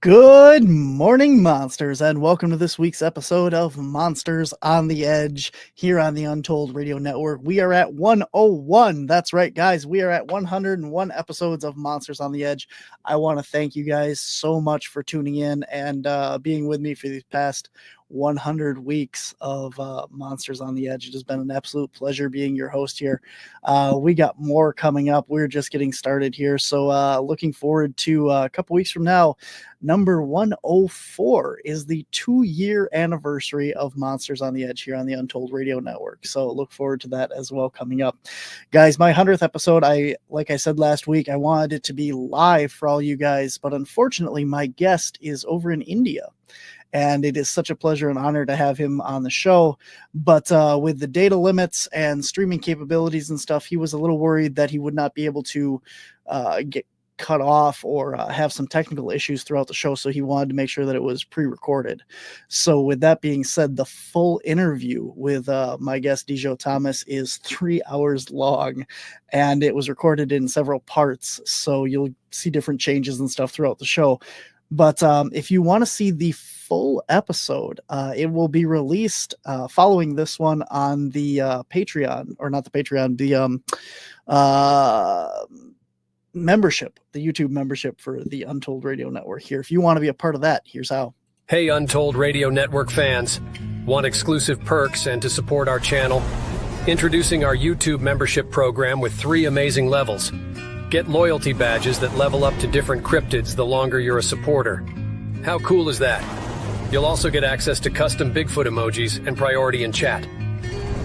Good morning, monsters, and welcome to this week's episode of Monsters on the Edge here on the Untold Radio Network. We are at 101. That's right, guys. We are at 101 episodes of Monsters on the Edge. I want to thank you guys so much for tuning in and being with me for these past 100 weeks of Monsters on the Edge. It has been an absolute pleasure being your host here. We got more coming up. We're just getting started here. So looking forward to a couple weeks from now. Number 104 is the 2-year anniversary of Monsters on the Edge here on the Untold Radio Network. So look forward to that as well coming up. Guys, my 100th episode, like I said last week, I wanted it to be live for all you guys, but unfortunately my guest is over in India. And it is such a pleasure and honor to have him on the show. But with the data limits and streaming capabilities and stuff, he was a little worried that he would not be able to get cut off or have some technical issues throughout the show. So he wanted to make sure that it was pre-recorded. So with that being said, the full interview with my guest, Dijo Thomas, is 3 hours long. And it was recorded in several parts. So you'll see different changes and stuff throughout the show. But if you want to see the full episode, it will be released following this one on the Patreon, or not the Patreon, the membership, the YouTube membership for the Untold Radio Network here. If you want to be a part of that, here's how. Hey, Untold Radio Network fans. Want exclusive perks and to support our channel? Introducing our YouTube membership program with 3 amazing levels. Get loyalty badges that level up to different cryptids the longer you're a supporter. How cool is that? You'll also get access to custom Bigfoot emojis and priority in chat.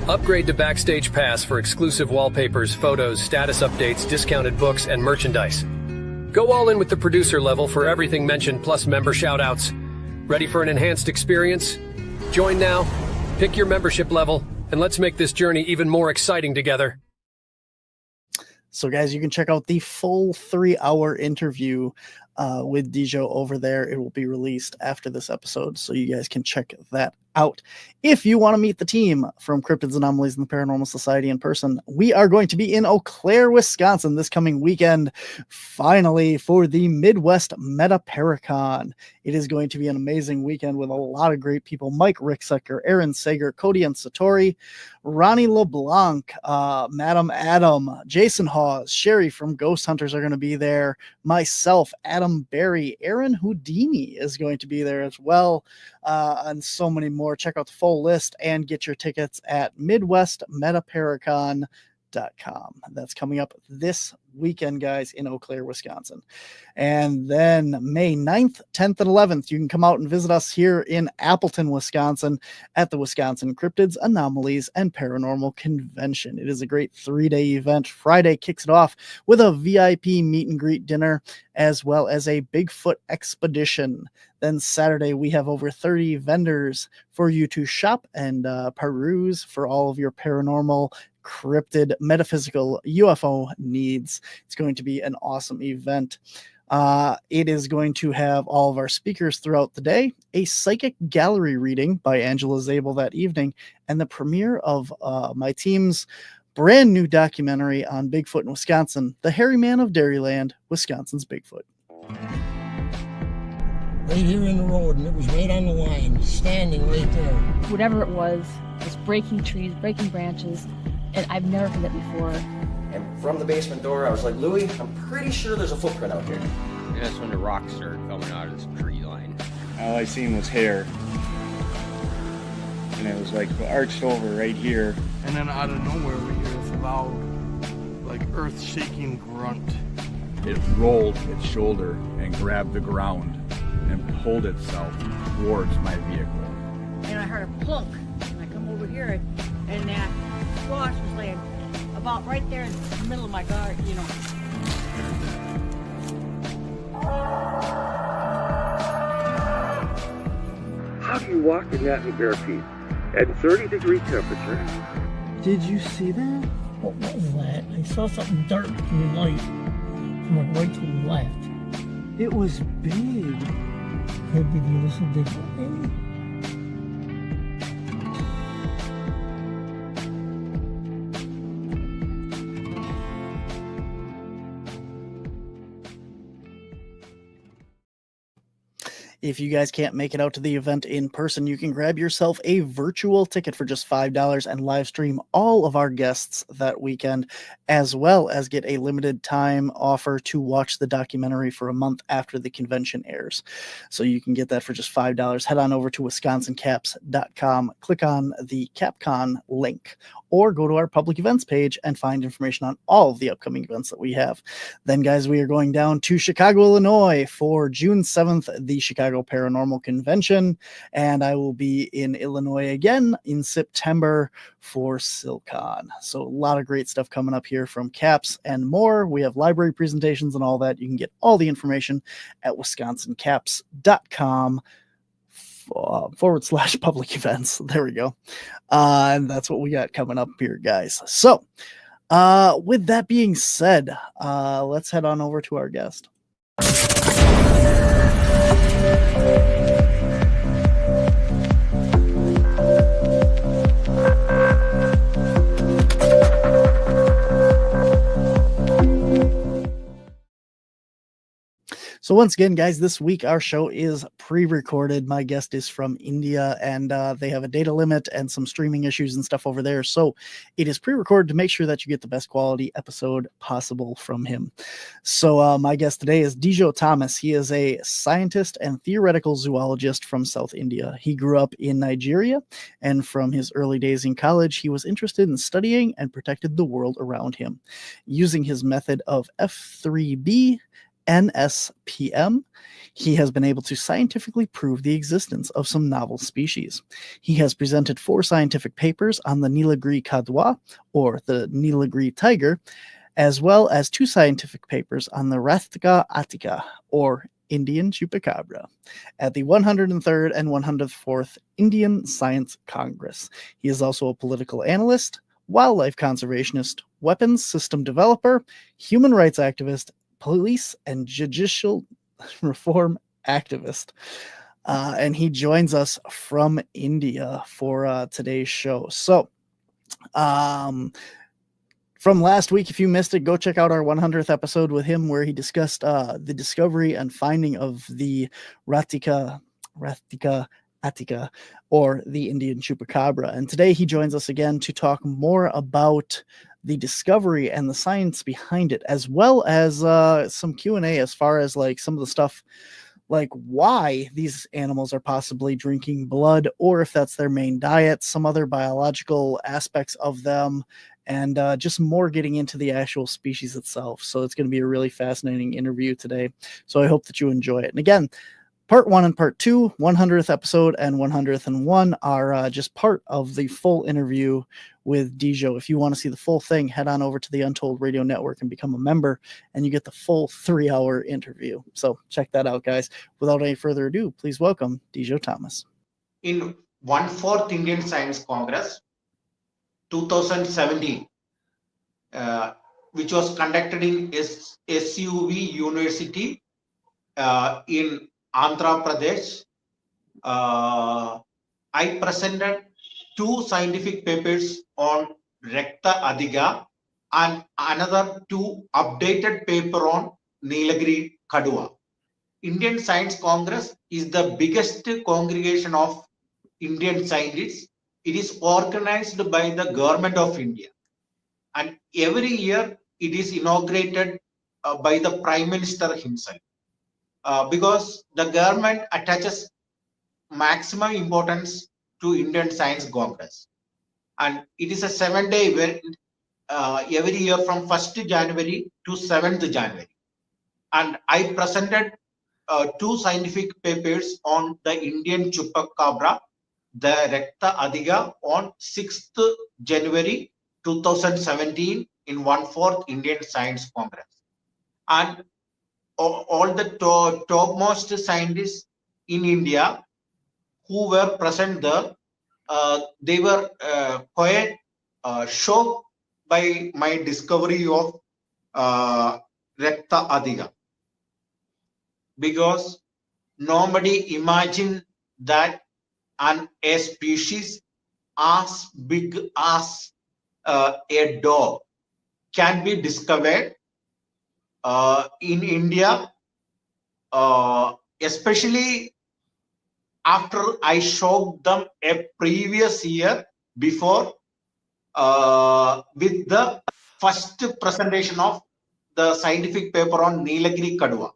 Upgrade to Backstage Pass for exclusive wallpapers, photos, status updates, discounted books, and merchandise. Go all in with the producer level for everything mentioned plus member shoutouts. Ready for an enhanced experience? Join now, pick your membership level, and let's make this journey even more exciting together. So guys, you can check out the full 3-hour interview with Dijo over there. It will be released after this episode, so you guys can check that out. If you want to meet the team from Cryptids, Anomalies, and the Paranormal Society in person, we are going to be in Eau Claire, Wisconsin this coming weekend, finally, for the Midwest Metaparacon. It is going to be an amazing weekend with a lot of great people. Mike Ricksecker, Aaron Sager, Cody and Satori, Ronnie LeBlanc, Madam Adam, Jason Hawes, Sherry from Ghost Hunters are going to be there, myself, Adam Barry, Aaron Houdini is going to be there as well, and so many more. Check out the full list and get your tickets at MidwestMetaparacon.com. That's coming up this weekend, guys, in Eau Claire, Wisconsin. And then May 9th, 10th, and 11th, you can come out and visit us here in Appleton, Wisconsin at the Wisconsin Cryptids, Anomalies, and Paranormal Convention. It is a great 3-day event. Friday kicks it off with a VIP meet and greet dinner, as well as a Bigfoot expedition. Then Saturday, we have over 30 vendors for you to shop and peruse for all of your paranormal, cryptid, metaphysical, UFO needs. It's going to be an awesome event. It is going to have all of our speakers throughout the day, a psychic gallery reading by Angela Zabel that evening, and the premiere of my team's brand new documentary on Bigfoot in Wisconsin, The Hairy Man of Dairyland, Wisconsin's Bigfoot. Right here in the road, and it was right on the line, standing right there. Whatever it was breaking trees, breaking branches, and I've never heard that before. And from the basement door, I was like, Louie, I'm pretty sure there's a footprint out here. And that's when the rocks started coming out of this tree line. All I seen was hair. And it was like arched over right here. And then out of nowhere we hear this loud, like earth-shaking grunt. It rolled its shoulder and grabbed the ground and pulled itself towards my vehicle. And I heard a plunk, and I come over here, and that squash was laying about right there in the middle of my garden, you know. How do you walk in that in bare feet at 30-degree temperature? Did you see that? What was that? I saw something dark in the light from the right to the left. It was big. Could be the little different. If you guys can't make it out to the event in person, you can grab yourself a virtual ticket for just $5 and live stream all of our guests that weekend, as well as get a limited time offer to watch the documentary for a month after the convention airs. So you can get that for just $5. Head on over to wisconsincaps.com, click on the CapCon link, or go to our public events page and find information on all of the upcoming events that we have. Then, guys, we are going down to Chicago, Illinois for June 7th, the Chicago Paranormal Convention, and I will be in Illinois again in September for SilCon. So a lot of great stuff coming up here from CAPS and more. We have library presentations and all that. You can get all the information at wisconsincaps.com /public events. There we go. And that's what we got coming up here, guys. So with that being said, let's head on over to our guest. So once again, guys, this week our show is pre-recorded. My guest is from India, and they have a data limit and some streaming issues and stuff over there. So it is pre-recorded to make sure that you get the best quality episode possible from him. So my guest today is Dijo Thomas. He is a scientist and theoretical zoologist from South India. He grew up in Nigeria, and from his early days in college, he was interested in studying and protected the world around him. Using his method of F3B NSPM, he has been able to scientifically prove the existence of some novel species. He has presented 4 scientific papers on the Neelagiri Kaduva, or the Neelagiri Tiger, as well as 2 scientific papers on the Raktha Athika, or Indian Chupacabra, at the 103rd and 104th Indian Science Congress. He is also a political analyst, wildlife conservationist, weapons system developer, human rights activist, police and judicial reform activist. And he joins us from India for today's show. So from last week, if you missed it, go check out our 100th episode with him, where he discussed the discovery and finding of the Raktha Athika, or the Indian Chupacabra. And today he joins us again to talk more about the discovery and the science behind it, as well as some Q&A as far as like some of the stuff, like why these animals are possibly drinking blood, or if that's their main diet, some other biological aspects of them, and just more getting into the actual species itself. So it's going to be a really fascinating interview today. So I hope that you enjoy it. And again, Part 1 and Part 2, 100th episode and 101 are just part of the full interview with Dijo. If you want to see the full thing, head on over to the Untold Radio Network and become a member, and you get the full 3-hour interview. So check that out, guys. Without any further ado, please welcome Dijo Thomas. In 1/4 Indian Science Congress 2017, which was conducted in SUV University in Andhra Pradesh, I presented 2 scientific papers on Raktha Athika and another 2 updated paper on Neelagiri Kaduva. Indian Science Congress is the biggest congregation of Indian scientists. It is organized by the government of India, and every year it is inaugurated by the Prime Minister himself. Because the government attaches maximum importance to Indian Science Congress, and it is a 7-day event every year from 1st January to 7th January. And I presented 2 scientific papers on the Indian Chupacabra, the Raktha Athika, on 6th January 2017 in 1/4 Indian Science Congress. And all the topmost scientists in India who were present there, they were quite shocked by my discovery of Raktha Athika, because nobody imagined that a species as big as a dog can be discovered in India, especially after I showed them a previous year before with the first presentation of the scientific paper on Neelagiri Kaduva.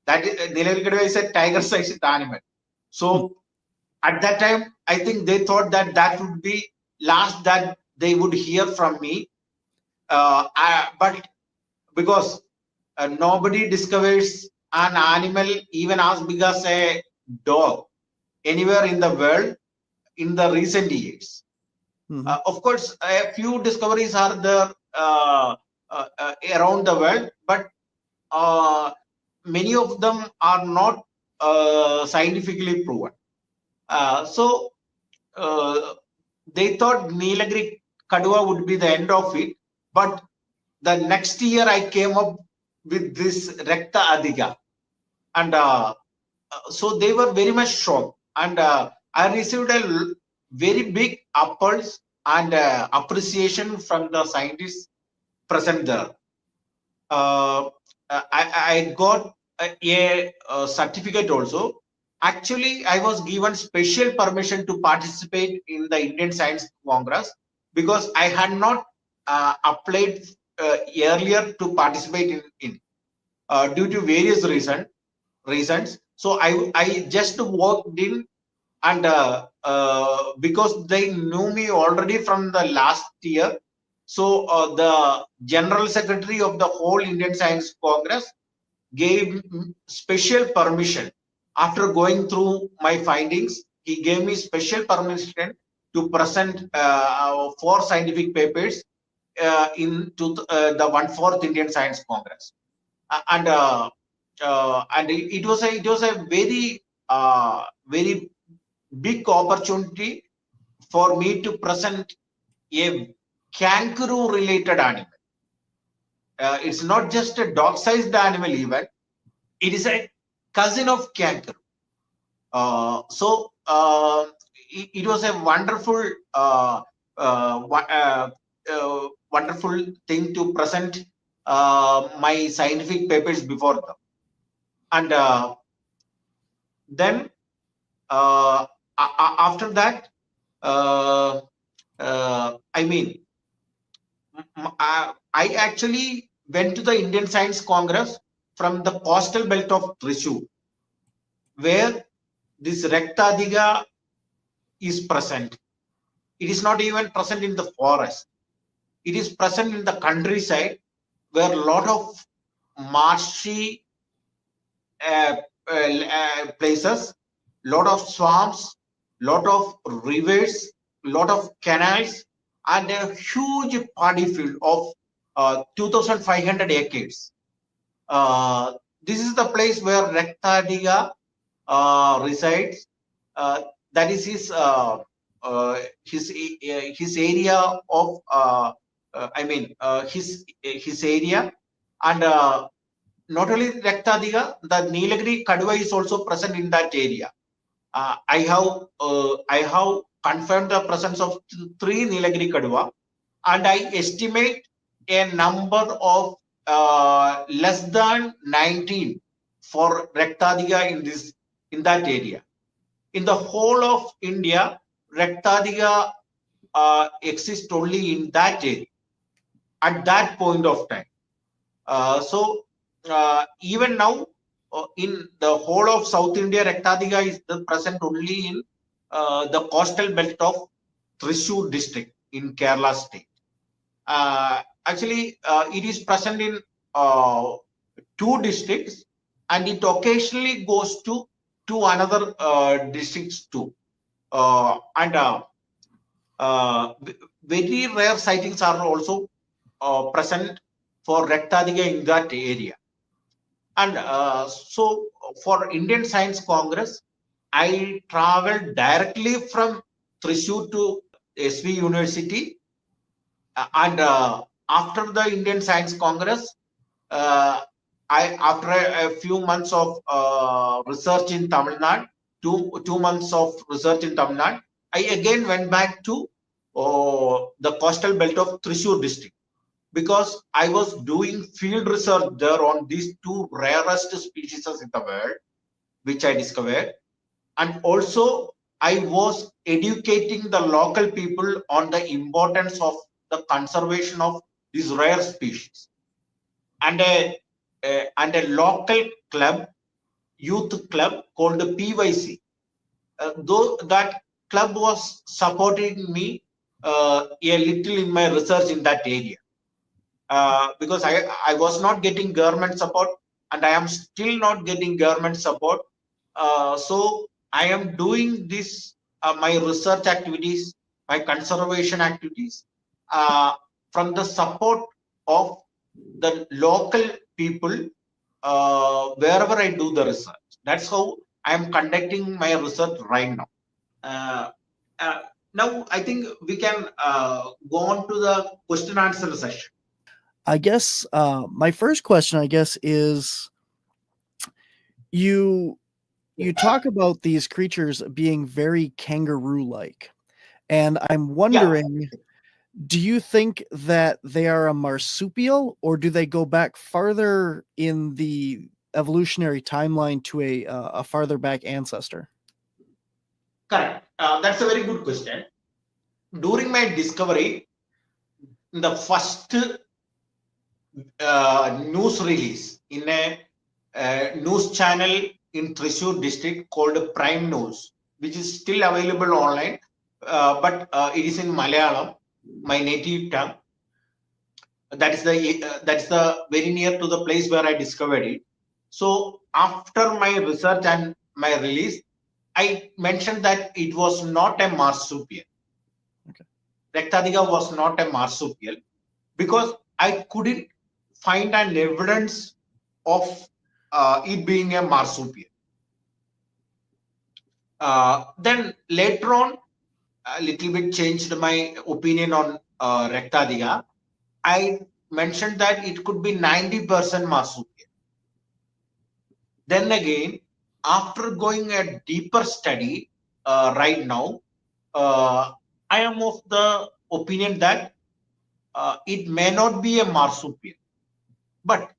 That is, Neelagiri Kaduva is a tiger-sized animal. So at that time, I think they thought that that would be last that they would hear from me. But because nobody discovers an animal even as big as a dog anywhere in the world in the recent years. Of course, a few discoveries are there around the world, but many of them are not scientifically proven. So they thought Neelagiri Kaduva would be the end of it, but the next year I came up with this Raktha Athika, and so they were very much shocked, and I received a very big applause and appreciation from the scientists present there. I got a certificate also. Actually, I was given special permission to participate in the Indian Science Congress because I had not applied earlier to participate in due to various reasons. So I just walked in, and because they knew me already from the last year, so the General Secretary of the whole Indian Science Congress gave special permission. After going through my findings, he gave me special permission to present 4 scientific papers into the 1/4 Indian Science Congress, and it was a very very big opportunity for me to present a kangaroo related animal. It's not just a dog sized animal, even it is a cousin of kangaroo. So it was a wonderful wonderful thing to present my scientific papers before them. And then after that, I mean, I actually went to the Indian Science Congress from the coastal belt of Thrissur, where this Raktha Athika is present. It is not even present in the forest. It is present in the countryside, where a lot of marshy places, lot of swamps, lot of rivers, lot of canals, and a huge paddy field of 2,500 acres. This is the place where Raktha Athika resides. That is his area of his area, and not only Raktha Athika, the Neelagiri Kaduva is also present in that area. I have confirmed the presence of 3 Neelagiri Kaduva, and I estimate a number of less than 19 for Raktha Athika in that area. In the whole of India, Raktha Athika exists only in that area at that point of time. So even now, in the whole of South India, Raktha Athika is present only in the coastal belt of Thrissur district in Kerala state. Actually, it is present in 2 districts, and it occasionally goes to another districts too. And very rare sightings are also present for Raktha Athika in that area. And so for Indian Science Congress, I traveled directly from Thrissur to SV University, and after the Indian Science Congress, after a few months of research in Tamil Nadu, two months of research in Tamil Nadu, I again went back to the coastal belt of Thrissur district, because I was doing field research there on these 2 rarest species in the world, which I discovered. and also I was educating the local people on the importance of the conservation of these rare species. And a local club, youth club called the PYC. Though that club was supporting me a little in my research in that area. Because I was not getting government support, and I am still not getting government support. So I am doing this, my research activities, my conservation activities, from the support of the local people, wherever I do the research. That's how I am conducting my research right now. Now I think we can go on to the question answer session. I guess my first question, I guess, is you talk about these creatures being very kangaroo-like, and I'm wondering, do you think that they are a marsupial, or do they go back farther in the evolutionary timeline to a farther back ancestor? Correct. That's a very good question. During my discovery, in the first news release in a news channel in Thrissur district called Prime News, which is still available online, but it is in Malayalam, my native tongue. That is the very near to the place where I discovered it. So after my research and my release, I mentioned that it was not a marsupial. Okay. Raktha Athika was not a marsupial because I couldn't find an evidence of it being a marsupial. Then later on, a little bit changed my opinion on Raktha Athika. I mentioned that it could be 90% marsupial. Then again, after going a deeper study, right now, I am of the opinion that it may not be a marsupial, but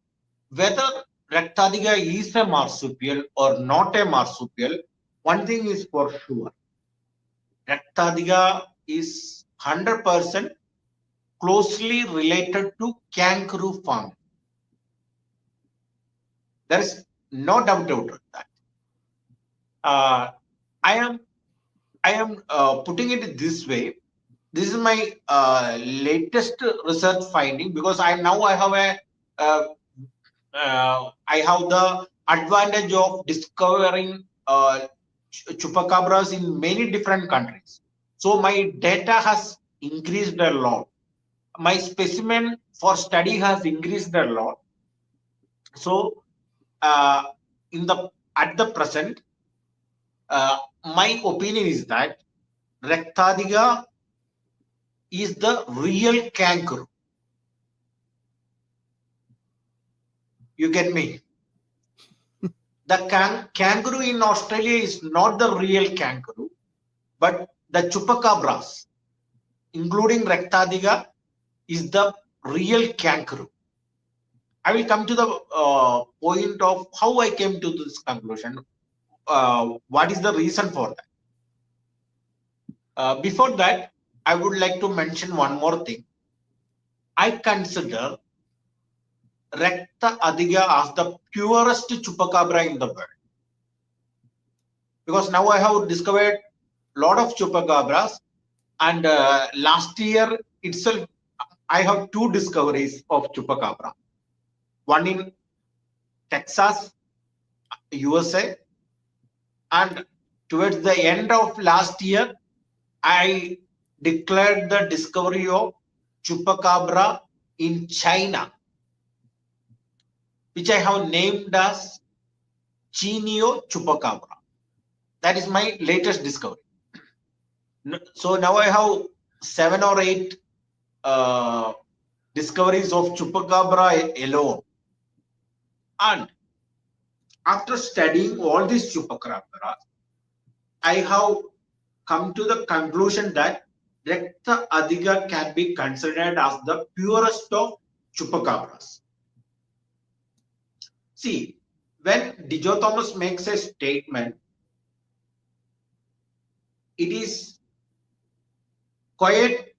whether Raktha Athika is a marsupial or not a marsupial, one thing is for sure. Raktha Athika is 100% closely related to kangaroo farming. There is no doubt about that. I am putting it this way. This is my latest research finding, because I have the advantage of discovering chupacabras in many different countries. So my data has increased a lot. My specimen for study has increased a lot. So at the present, my opinion is that Raktha Athika is the real kangaroo. You get me? The kangaroo in Australia is not the real kangaroo, but the chupacabras, including Raktha Athika, is the real kangaroo. I will come to the point of how I came to this conclusion. What is the reason for that? Before that, I would like to mention one more thing. I consider Raktha Athika as the purest chupacabra in the world, because now I have discovered a lot of chupacabras, and last year itself I have 2 discoveries of chupacabra. One in Texas, USA, and towards the end of last year, I declared the discovery of chupacabra in China, which I have named as Chinio chupacabra. That is my latest discovery. So now I have 7 or 8 discoveries of chupacabra alone. And after studying all these chupacabras, I have come to the conclusion that Raktha Athika can be considered as the purest of chupacabras. See, when Dijo Thomas makes a statement it is quite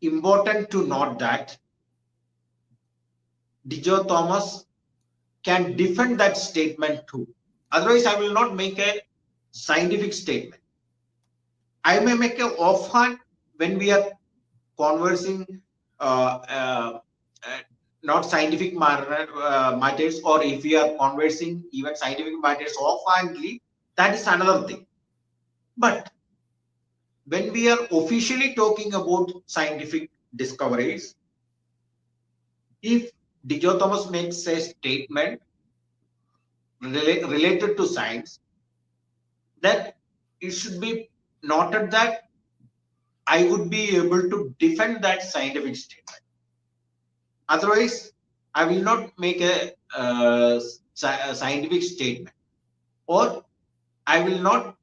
important to note that Dijo Thomas can defend that statement too. Otherwise, I will not make a scientific statement. I may make a offhand when we are conversing not scientific matters, or if we are conversing even scientific matters offhandedly, that is another thing. But when we are officially talking about scientific discoveries, if Dijo Thomas makes a statement related to science, then it should be noted that I would be able to defend that scientific statement. Otherwise, I will not make a scientific statement, or I will not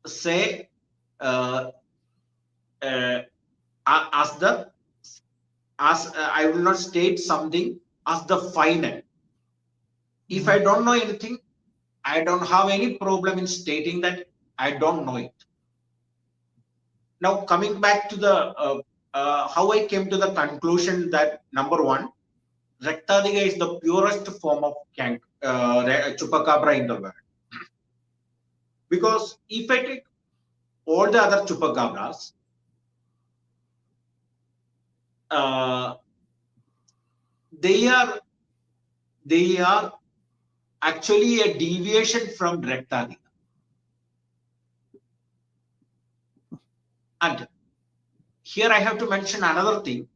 say I will not state something as the final. If I don't know anything, I don't have any problem in stating that I don't know it. Now, coming back to the how I came to the conclusion that number one, Raktha Athika is the purest form of Chupacabra in the world. Because if I take all the other Chupacabras, they are actually a deviation from Raktha Athika. And here I have to mention another thing.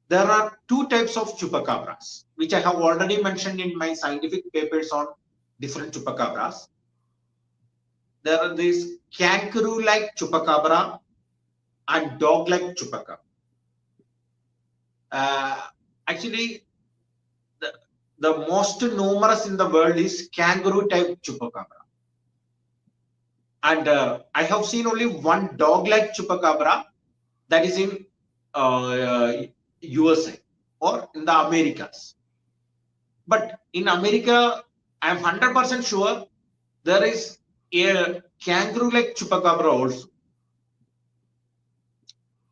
There are two types of Chupacabras, which I have already mentioned in my scientific papers on different Chupacabras. There are these kangaroo-like Chupacabra and dog-like Chupacabra. Actually, the most numerous in the world is kangaroo-type Chupacabra. And I have seen only one dog-like Chupacabra, that is in USA or in the Americas. But in America, I am 100% sure there is a kangaroo-like Chupacabra also.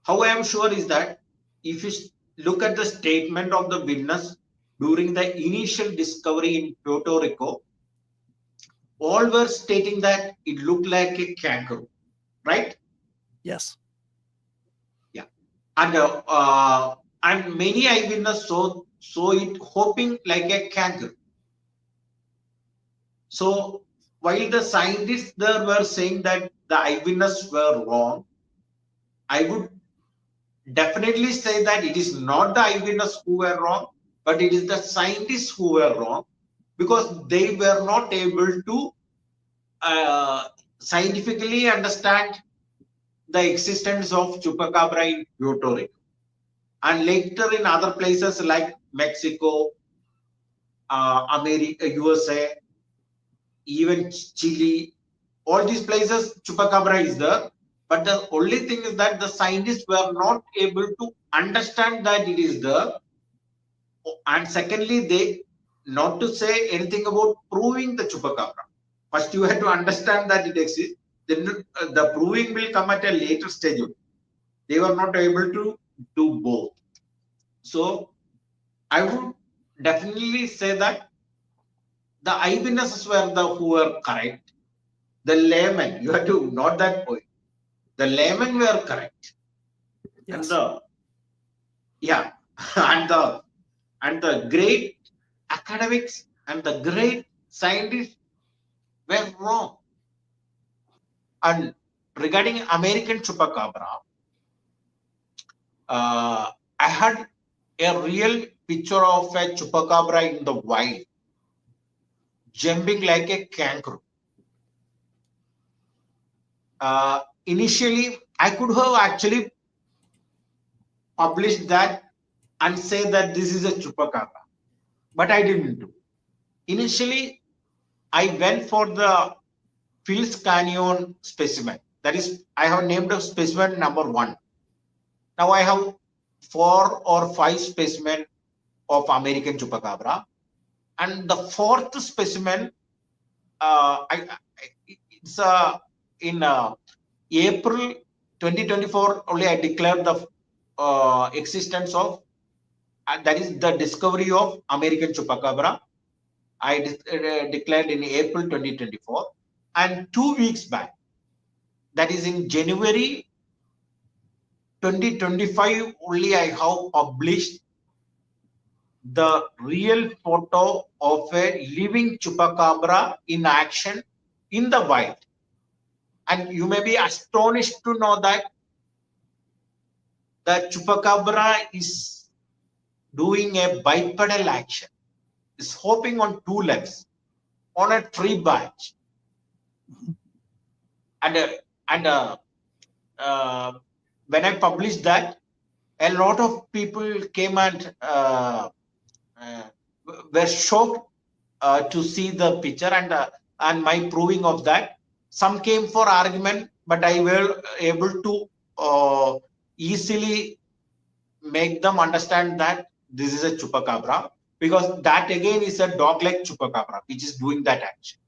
How I am sure is that if you look at the statement of the witness during the initial discovery in Puerto Rico, all were stating that it looked like a kangaroo, right? Yes. Yeah. And many eyewitnesses saw it hopping like a kangaroo. So while the scientists there were saying that the eyewitnesses were wrong, I would definitely say that it is not the eyewitnesses who were wrong, but it is the scientists who were wrong, because they were not able to scientifically understand the existence of Chupacabra in Puerto Rico. And later in other places like Mexico, America, USA, even Chile, all these places Chupacabra is there. But the only thing is that the scientists were not able to understand that it is there. And secondly, they not to say anything about proving the Chupacabra. First, you have to understand that it exists. Then the proving will come at a later stage. They were not able to do both. So I would definitely say that the eyewitnesses were the who were correct. The laymen, you have to note that point. The laymen were correct. Yes. And and the great academics and the great scientists were wrong. And regarding American Chupacabra, I had a real picture of a Chupacabra in the wild, jumping like a kangaroo. Initially, I could have actually published that and say that this is a Chupacabra, but I didn't do. Initially, I went for the Phil's Canyon specimen. That is, I have named a specimen number 1. Now I have 4 or 5 specimen of American Chupacabra, and the 4th specimen, it's a in April 2024 only I declared the existence of, that is the discovery of American Chupacabra. I declared in April 2024, and 2 weeks back, that is in January 2025 only, I have published the real photo of a living Chupacabra in action in the wild. And you may be astonished to know that the Chupacabra is doing a bipedal action, is hopping on 2 legs on a tree branch. And when I published that, a lot of people came and were shocked to see the picture and my proving of that. Some came for argument, but I were able to easily make them understand that this is a Chupacabra, because that again is a dog-like Chupacabra which is doing that action,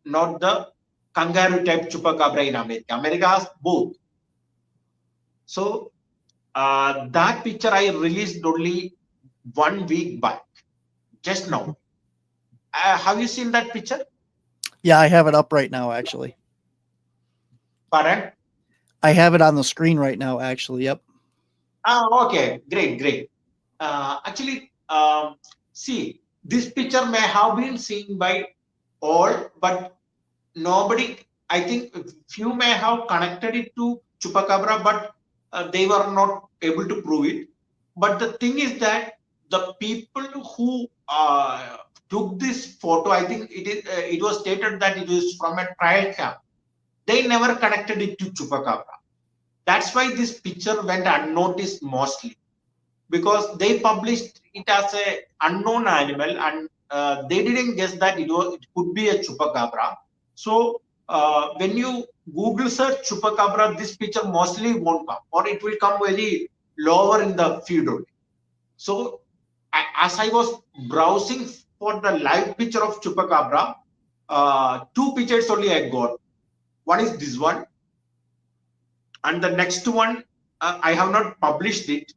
not the kangaroo type Chupacabra in America. America has both. So that picture I released only 1 week back, just now. Have you seen that picture? Yeah, I have it up right now, actually. Pardon? I have it on the screen right now, actually. Yep. Okay, great. Actually, see, this picture may have been seen by all, but nobody, I think few may have connected it to Chupacabra, but they were not able to prove it. But the thing is that the people who took this photo, I think it was stated that it is from a trial camp. They never connected it to Chupacabra. That's why this picture went unnoticed mostly, because they published it as a unknown animal, and they didn't guess that it could be a Chupacabra. So when you Google search Chupacabra, this picture mostly won't come, or it will come very lower in the feed only. So as I was browsing for the live picture of Chupacabra, 2 pictures only I got. One is this one, and the next one I have not published it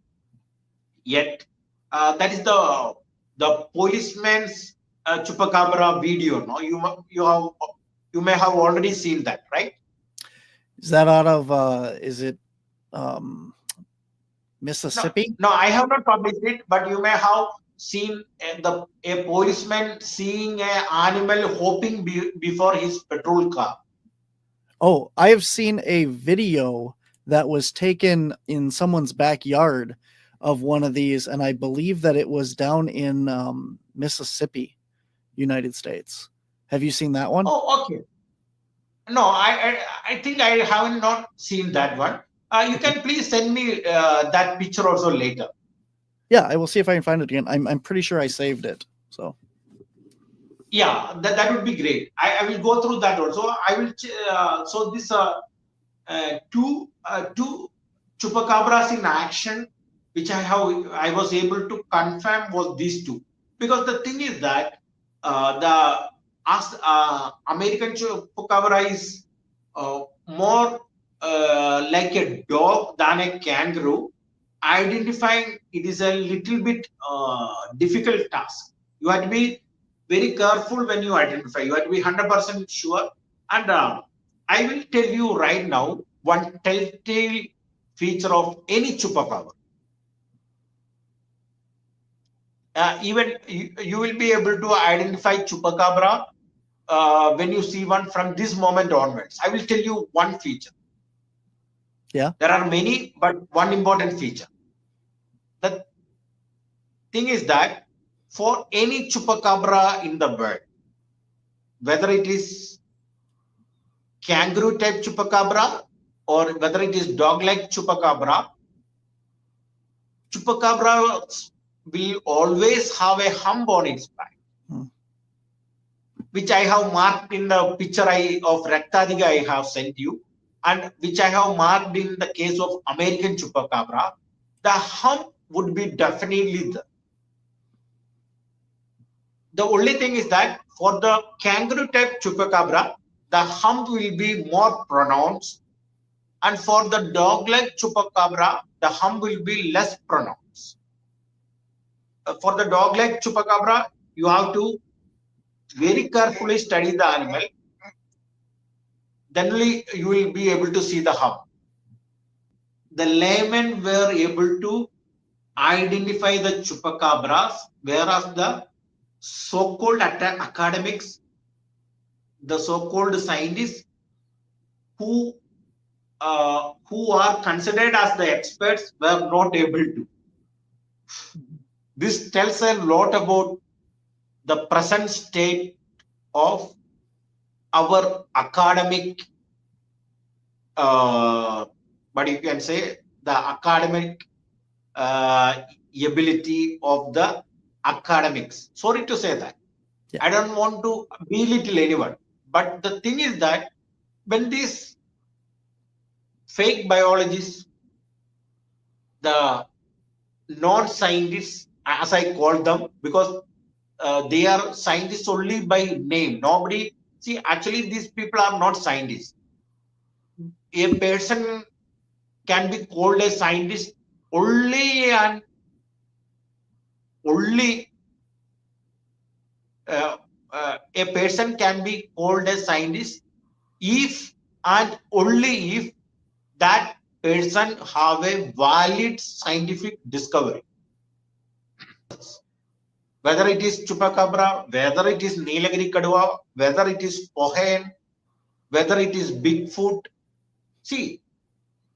yet. That is the policeman's Chupacabra video. No, you may have already seen that, right? Is that out of is it Mississippi? No, I have not published it, but you may have seen a policeman seeing an animal hopping before his patrol car. Oh, I have seen a video that was taken in someone's backyard of one of these, and I believe that it was down in Mississippi, United States. Have you seen that one? Oh, okay. No, I think I haven't not seen that one. You can please send me that picture also later. Yeah, I will see if I can find it again. I'm pretty sure I saved it. So yeah, that would be great. I will go through that also. I will. So this two Chupacabras in action, which I was able to confirm was these 2, because the thing is that the American Chupacabra is more like a dog than a kangaroo. Identifying it is a little bit difficult task. You have to be very careful when you identify. You have to be 100% sure. And I will tell you right now one telltale feature of any Chupacabra. Even you will be able to identify Chupacabra when you see one from this moment onwards. I will tell you one feature. Yeah. There are many, but one important feature. The thing is that for any Chupacabra in the world, whether it is kangaroo type Chupacabra or whether it is dog-like Chupacabra, Chupacabra will always have a hump on its back, which I have marked in the picture of Raktha Athika I have sent you, and which I have marked in the case of American Chupacabra. The hump would be definitely there. The only thing is that for the kangaroo type Chupacabra, the the hump will be more pronounced, and for the dog-leg chupacabra, the hump will be less pronounced. For the dog-leg chupacabra, you have to very carefully study the animal. Then only you will be able to see the hump. The laymen were able to identify the chupacabras, whereas the so-called academics, the so-called scientists who are considered as the experts were not able to. This tells a lot about the present state of our academic, but you can say the academic ability of the academics. Sorry to say that. Yeah. I don't want to belittle anyone, but the thing is that when these fake biologists, the non-scientists, as I call them, because they are scientists only by name. Nobody, see, actually these people are not scientists. A person can be called a scientist only and only a person can be called a scientist if and only if that person have a valid scientific discovery. Whether it is Chupacabra, whether it is Neelagiri Kaduva, whether it is Pohen, whether it is Bigfoot. See,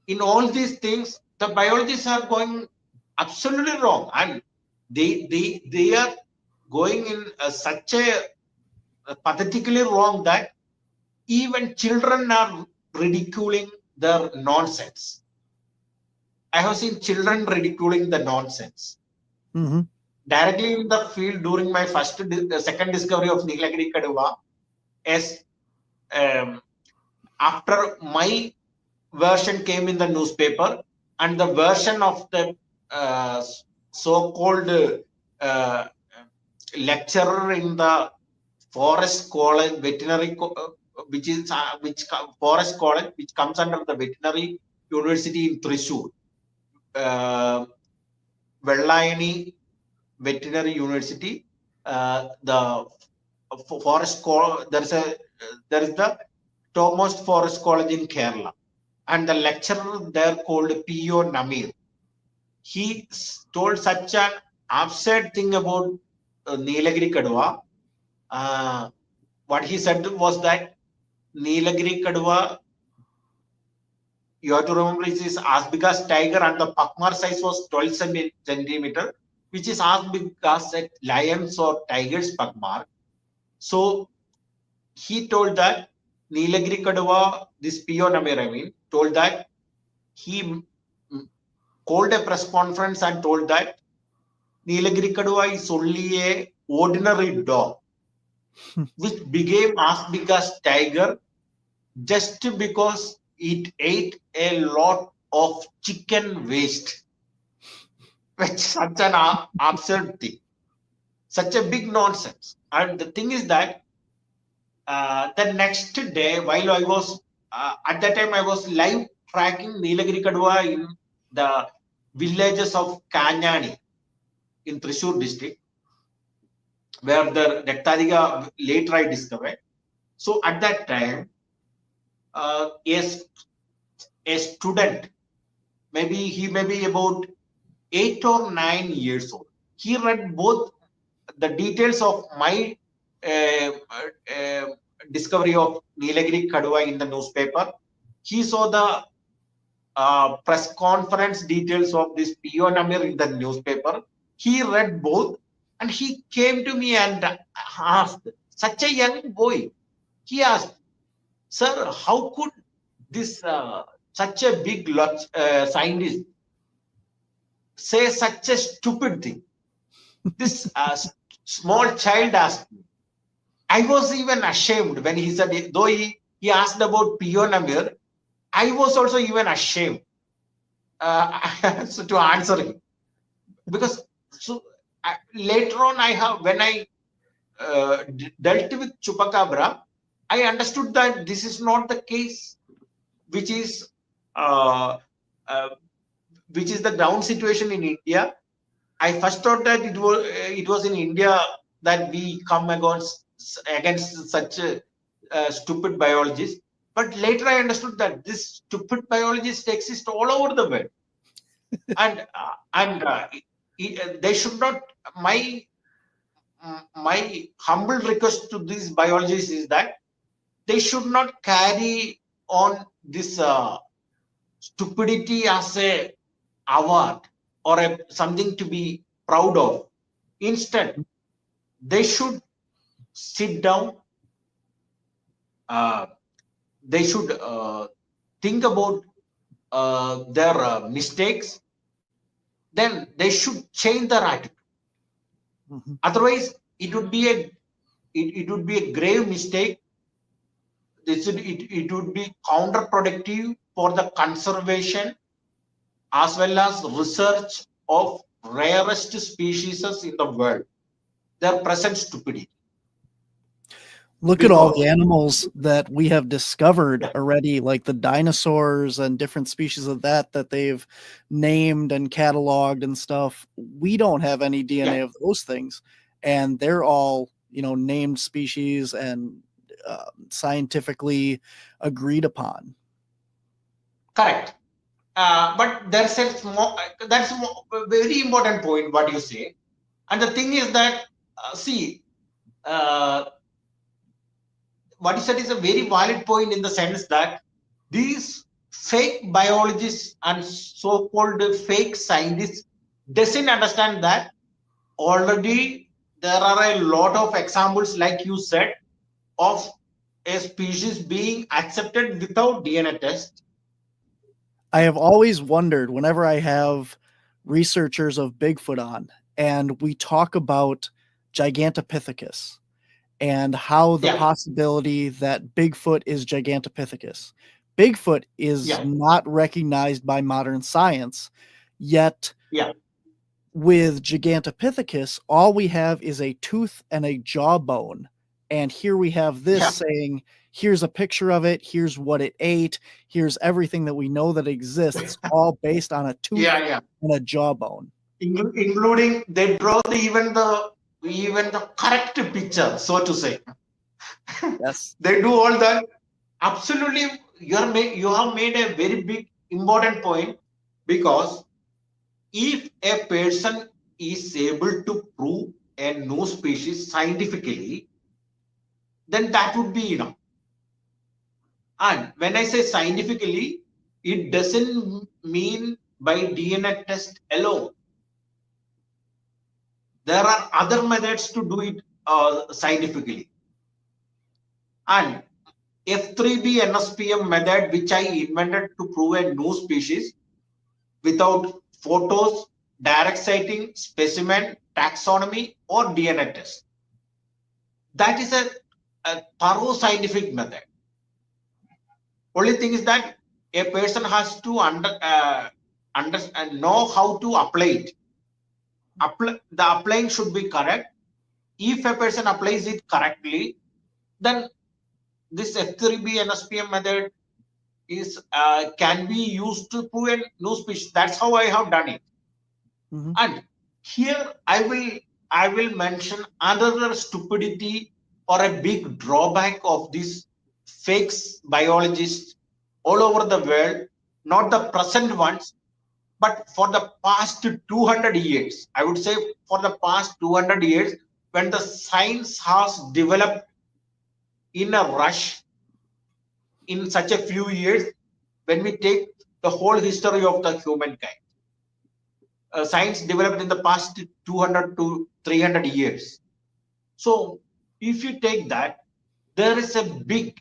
in all these things, the biologists are going absolutely wrong, and they are going in such a pathetically wrong that even children are ridiculing their nonsense. I have seen children ridiculing the nonsense. Mm-hmm. Directly in the field during my second discovery of Neelagiri Kaduva, as after my version came in the newspaper and the version of the so-called lecturer in the forest college veterinary forest college which comes under the veterinary university in Thrissur, Vellayani Veterinary University, the forest college, there is the topmost forest college in Kerala, and the lecturer there called P.O. Namir. He told such an absurd thing about Neelagiri Kaduva. What he said was that Neelagiri Kaduva, you have to remember, it is as big as tiger, and the pakmar size was 12 centimeter, which is as big as a lion's or tiger's pakmar. So he told that Neelagiri Kaduva, this P.O. Namir, I mean, told that he called a press conference and told that Neelagiri Kaduva is only a ordinary dog, which became as big as tiger just because it ate a lot of chicken waste. Which is such an absurd thing, such a big nonsense. And the thing is that the next day, while I was at that time, I was live tracking Neelagiri Kaduva in the villages of Kanyani in Thrissur district, where the Raktha Athika later I discovered. So at that time, a student, maybe he may be about 8 or 9 years old. He read both the details of my discovery of Neelagiri Kaduva in the newspaper. He saw the press conference details of this P.O. Namir in the newspaper. He read both, and he came to me and asked, such a young boy, he asked, "Sir, how could this such a big scientist say such a stupid thing?" This small child asked me. I was even ashamed when he said, though he asked about P.O. Namir, I was also even ashamed so to answer him, because later on when I dealt with Chupacabra, I understood that this is not the case, which is the down situation in India. I first thought that it was in India that we come against such stupid biologists. But later I understood that this stupid biologists exist all over the world, and they should not. My humble request to these biologists is that they should not carry on this stupidity as a award or something to be proud of. Instead, they should sit down. They should think about their mistakes. Then they should change their attitude. Otherwise, it would be a grave mistake. It would be counterproductive for the conservation as well as research of rarest species in the world. Their present stupidity. Look at all the animals that we have discovered already, like the dinosaurs and different species of that they've named and cataloged and stuff. We don't have any DNA of those things, and they're all, named species and scientifically agreed upon. Correct. But that's a very important point what you say. And the thing is that what you said is a very valid point in the sense that these fake biologists and so-called fake scientists doesn't understand that already there are a lot of examples, like you said, of a species being accepted without DNA test. I have always wondered, whenever I have researchers of Bigfoot on and we talk about Gigantopithecus and how the possibility that Bigfoot is Gigantopithecus. Bigfoot is not recognized by modern science, yet with Gigantopithecus, all we have is a tooth and a jawbone. And here we have this saying, here's a picture of it, here's what it ate, here's everything that we know that exists, all based on a tooth and a jawbone. Including, they draw even the correct picture, so to say. Yes. They do all that. Absolutely, you have made a very big important point, because if a person is able to prove a new species scientifically, then that would be enough. And when I say scientifically, it doesn't mean by DNA test alone. There are other methods to do it scientifically. And F3B NSPM method, which I invented to prove a new species without photos, direct sighting, specimen, taxonomy, or DNA test. That is a thorough scientific method. Only thing is that a person has to understand, know how to apply it. The applying should be correct. If a person applies it correctly, then this F3B NSPM method can be used to prove a new species. That's how I have done it. And here I will mention another stupidity or a big drawback of these fake biologists all over the world, not the present ones, but for the past 200 years. I would say for the past 200 years, when the science has developed in a rush in such a few years, when we take the whole history of the humankind, science developed in the past 200 to 300 years. So if you take that, there is a big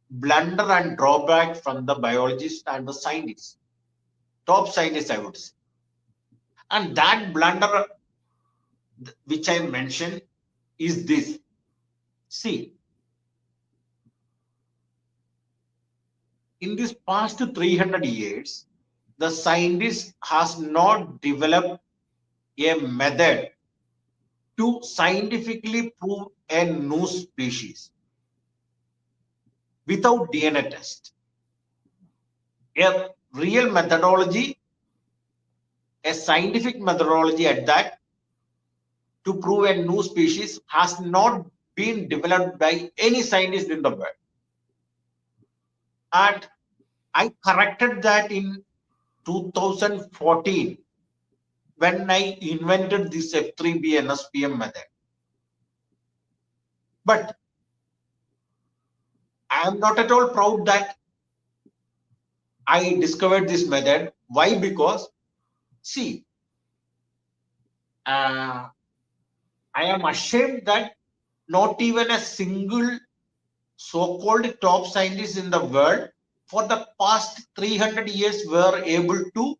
blunder and drawback from the biologists and the scientists, top scientists, I would say. And that blunder which I mentioned is this. See, in this past 300 years, the scientist has not developed a method to scientifically prove a new species without DNA test. A real methodology, a scientific methodology at that, to prove a new species has not been developed by any scientist in the world. And I corrected that in 2014 when I invented this F3B NSPM method. But I am not at all proud that I discovered this method. Why? Because, see, I am ashamed that not even a single so-called top scientist in the world for the past 300 years were able to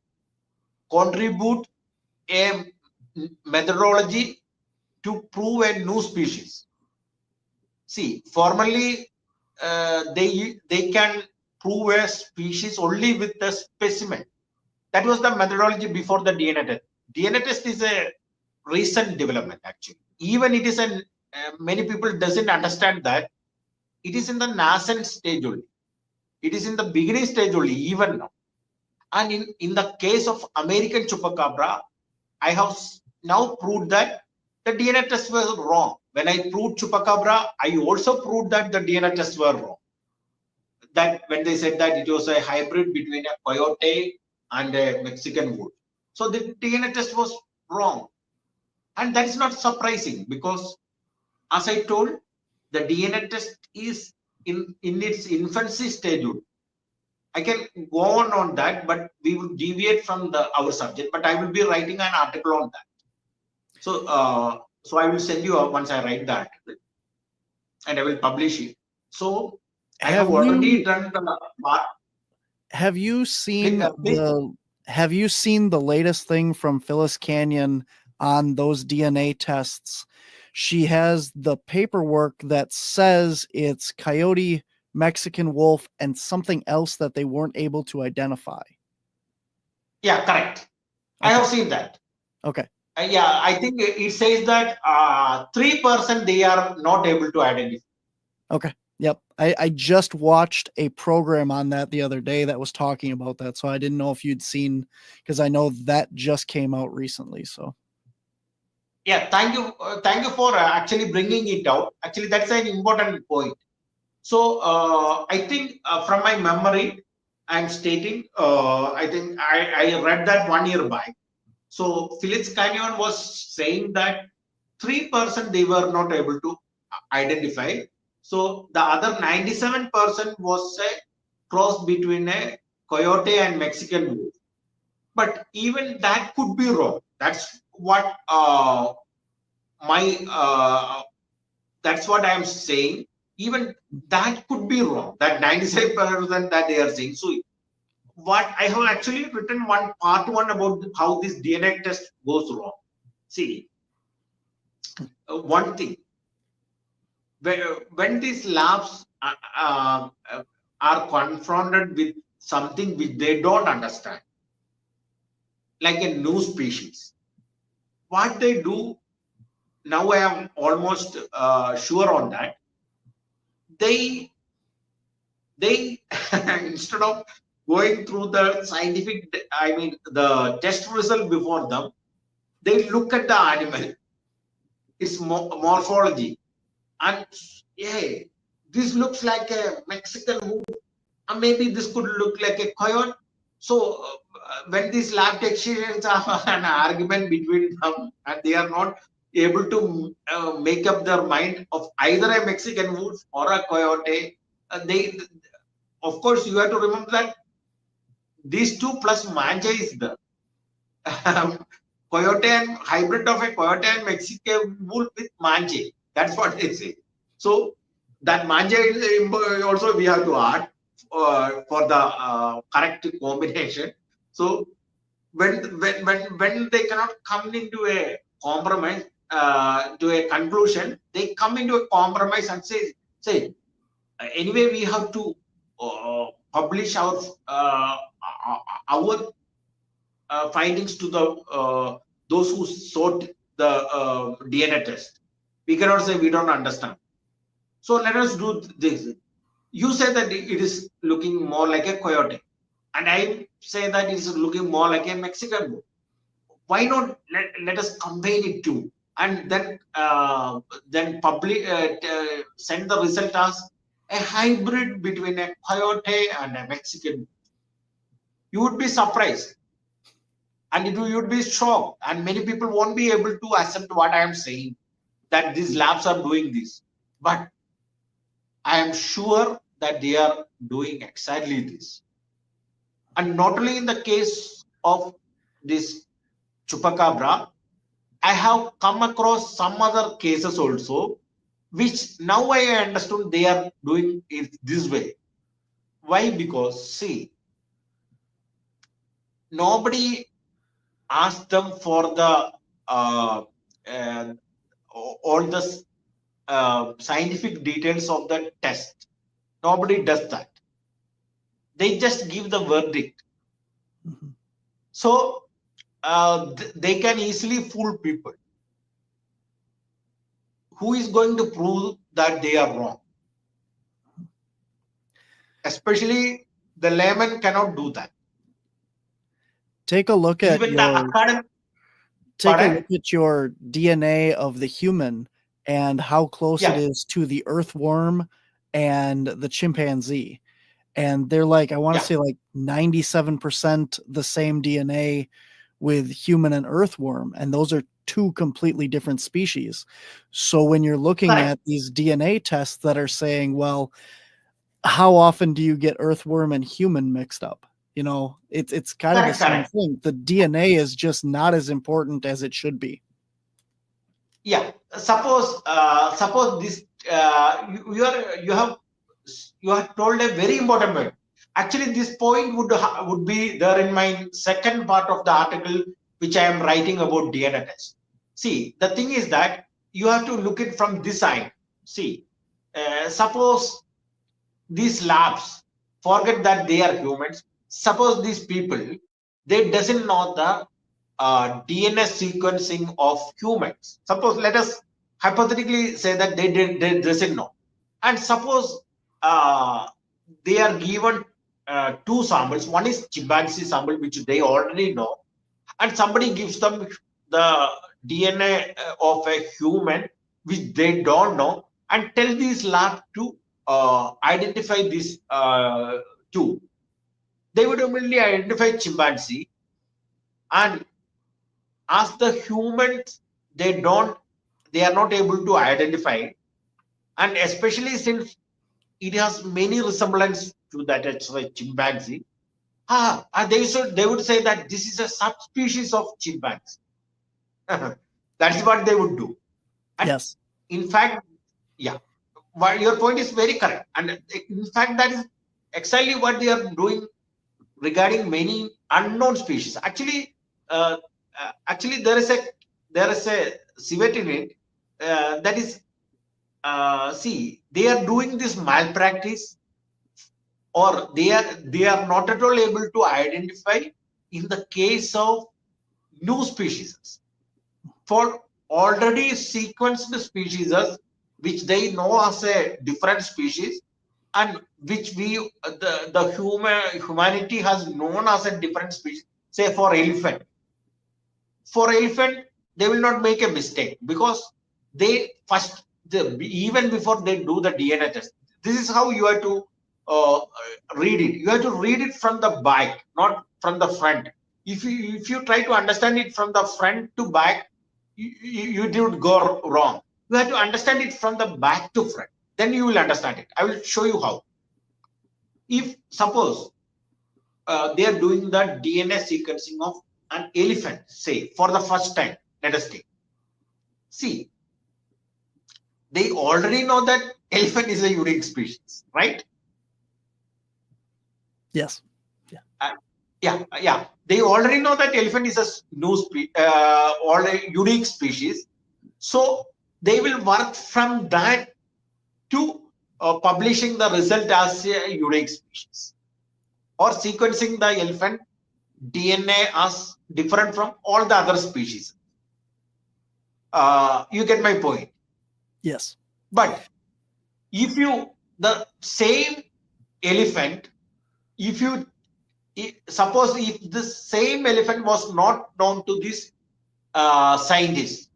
contribute a methodology to prove a new species. See, formally, they can prove a species only with a specimen. That was the methodology before the DNA test. DNA test is a recent development, actually. Even it is an many people doesn't understand that it is in the nascent stage only. It is in the beginning stage only, even now. And in the case of American Chupacabra, I have now proved that the DNA tests were wrong. When I proved Chupacabra, I also proved that the DNA tests were wrong. That when they said that it was a hybrid between a coyote and a Mexican wolf. So the DNA test was wrong. And that is not surprising because, as I told, the DNA test is in its infancy stage. I can go on that, but we will deviate from our subject. But I will be writing an article on that. So, so I will send you once I write that, and I will publish it. So I have already done the part. Have you seen Have you seen the latest thing from Phyllis Canyon on those DNA tests? She has the paperwork that says it's coyote, Mexican wolf, and something else that they weren't able to identify. Yeah, correct. Okay. I have seen that. Okay. Yeah, I think it says that 3% they are not able to identify. Okay. Yep. I just watched a program on that the other day that was talking about that. So I didn't know if you'd seen, because I know that just came out recently. So. Yeah, thank you for actually bringing it out. Actually, that's an important point. So I think from my memory, I'm stating, I think I read that 1 year back. So Phyllis Canyon was saying that 3% they were not able to identify. So the other 97% was a cross between a coyote and Mexican wolf. But even that could be wrong. That's what that's what I am saying. Even that could be wrong. That 97% that they are saying. So what I have actually written part one about how this DNA test goes wrong. See, one thing, when these labs are confronted with something which they don't understand, like a new species, what they do, now I am almost sure on that, they instead of going through the scientific, the test result before them, they look at the animal, its morphology, and hey, this looks like a Mexican wolf, and maybe this could look like a coyote. So when these lab technicians have an argument between them and they are not able to make up their mind of either a Mexican wolf or a coyote, they, of course, you have to remember that these two plus manja is the coyote and hybrid of a coyote and Mexican wolf with manja. That's what they say. So that manja is also we have to add for the correct combination. So when they cannot come into a compromise to a conclusion, they come into a compromise and say anyway we have to publish our findings to the those who sought the DNA test. We cannot say we don't understand. So let us do this. You say that it is looking more like a coyote, and I say that it is looking more like a Mexican bull. Why not let us combine it too, and then send the result as a hybrid between a coyote and a Mexican bull. You would be surprised, and you would be shocked, and many people won't be able to accept what I am saying, that these labs are doing this, but I am sure that they are doing exactly this. And not only in the case of this Chupacabra, I have come across some other cases also, which now I understood they are doing it this way. Why? Because see, nobody asked them for the all the scientific details of the test. Nobody does that. They just give the verdict. So they can easily fool people. Who is going to prove that they are wrong? Especially the layman cannot do that. Take a look at Even your DNA of the human and how close it is to the earthworm and the chimpanzee. And they're like, I want to say like 97% the same DNA with human and earthworm. And those are two completely different species. So when you're looking at these DNA tests that are saying, well, how often do you get earthworm and human mixed up? You know, it's kind of the same thing. The DNA is just not as important as it should be. Yeah. Suppose this you have told a very important point. Actually, this point would be there in my second part of the article, which I am writing about DNA test. See, the thing is that you have to look it from this side. See, suppose these labs forget that they are humans. Suppose these people, they doesn't know the DNA sequencing of humans. Suppose, let us hypothetically say that they doesn't know, and suppose they are given two samples. One is chimpanzee sample, which they already know, and somebody gives them the DNA of a human, which they don't know, and tell these lab to identify these two. They would immediately identify chimpanzee, and as the humans, they are not able to identify, and especially since it has many resemblance to that chimpanzee. They would say that this is a subspecies of chimpanzee. That's what they would do. And yes. In fact, yeah, your point is very correct. And in fact, that is exactly what they are doing regarding many unknown species. Actually, there is a civet in it that is see, they are doing this malpractice, or they are not at all able to identify in the case of new species. For already sequenced species, which they know as a different species, and which humanity has known as a different species. Say for elephant. For elephant, they will not make a mistake, because they first, even before they do the DNA test, this is how you have to read it. You have to read it from the back, not from the front. If you try to understand it from the front to back, you would go wrong. You have to understand it from the back to front. Then you will understand it. I will show you how. If suppose they are doing the DNA sequencing of an elephant, say for the first time, let us take. See, they already know that elephant is a unique species, right? Yes. Yeah. They already know that elephant is a new or a unique species. So they will work from that to publishing the result as a unique species, or sequencing the elephant DNA as different from all the other species. You get my point. Yes. But if the same elephant, suppose if the same elephant was not known to this scientist,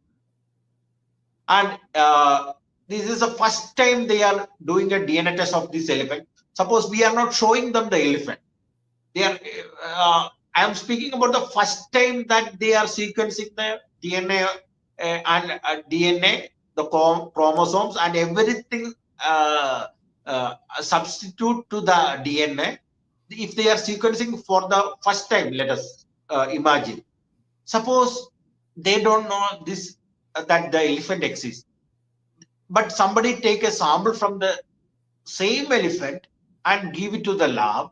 and this is the first time they are doing a DNA test of this elephant. Suppose we are not showing them the elephant. They are. I am speaking about the first time that they are sequencing the DNA DNA, the chromosomes and everything substitute to the DNA. If they are sequencing for the first time, let us imagine. Suppose they don't know this that the elephant exists, but somebody take a sample from the same elephant and give it to the lab,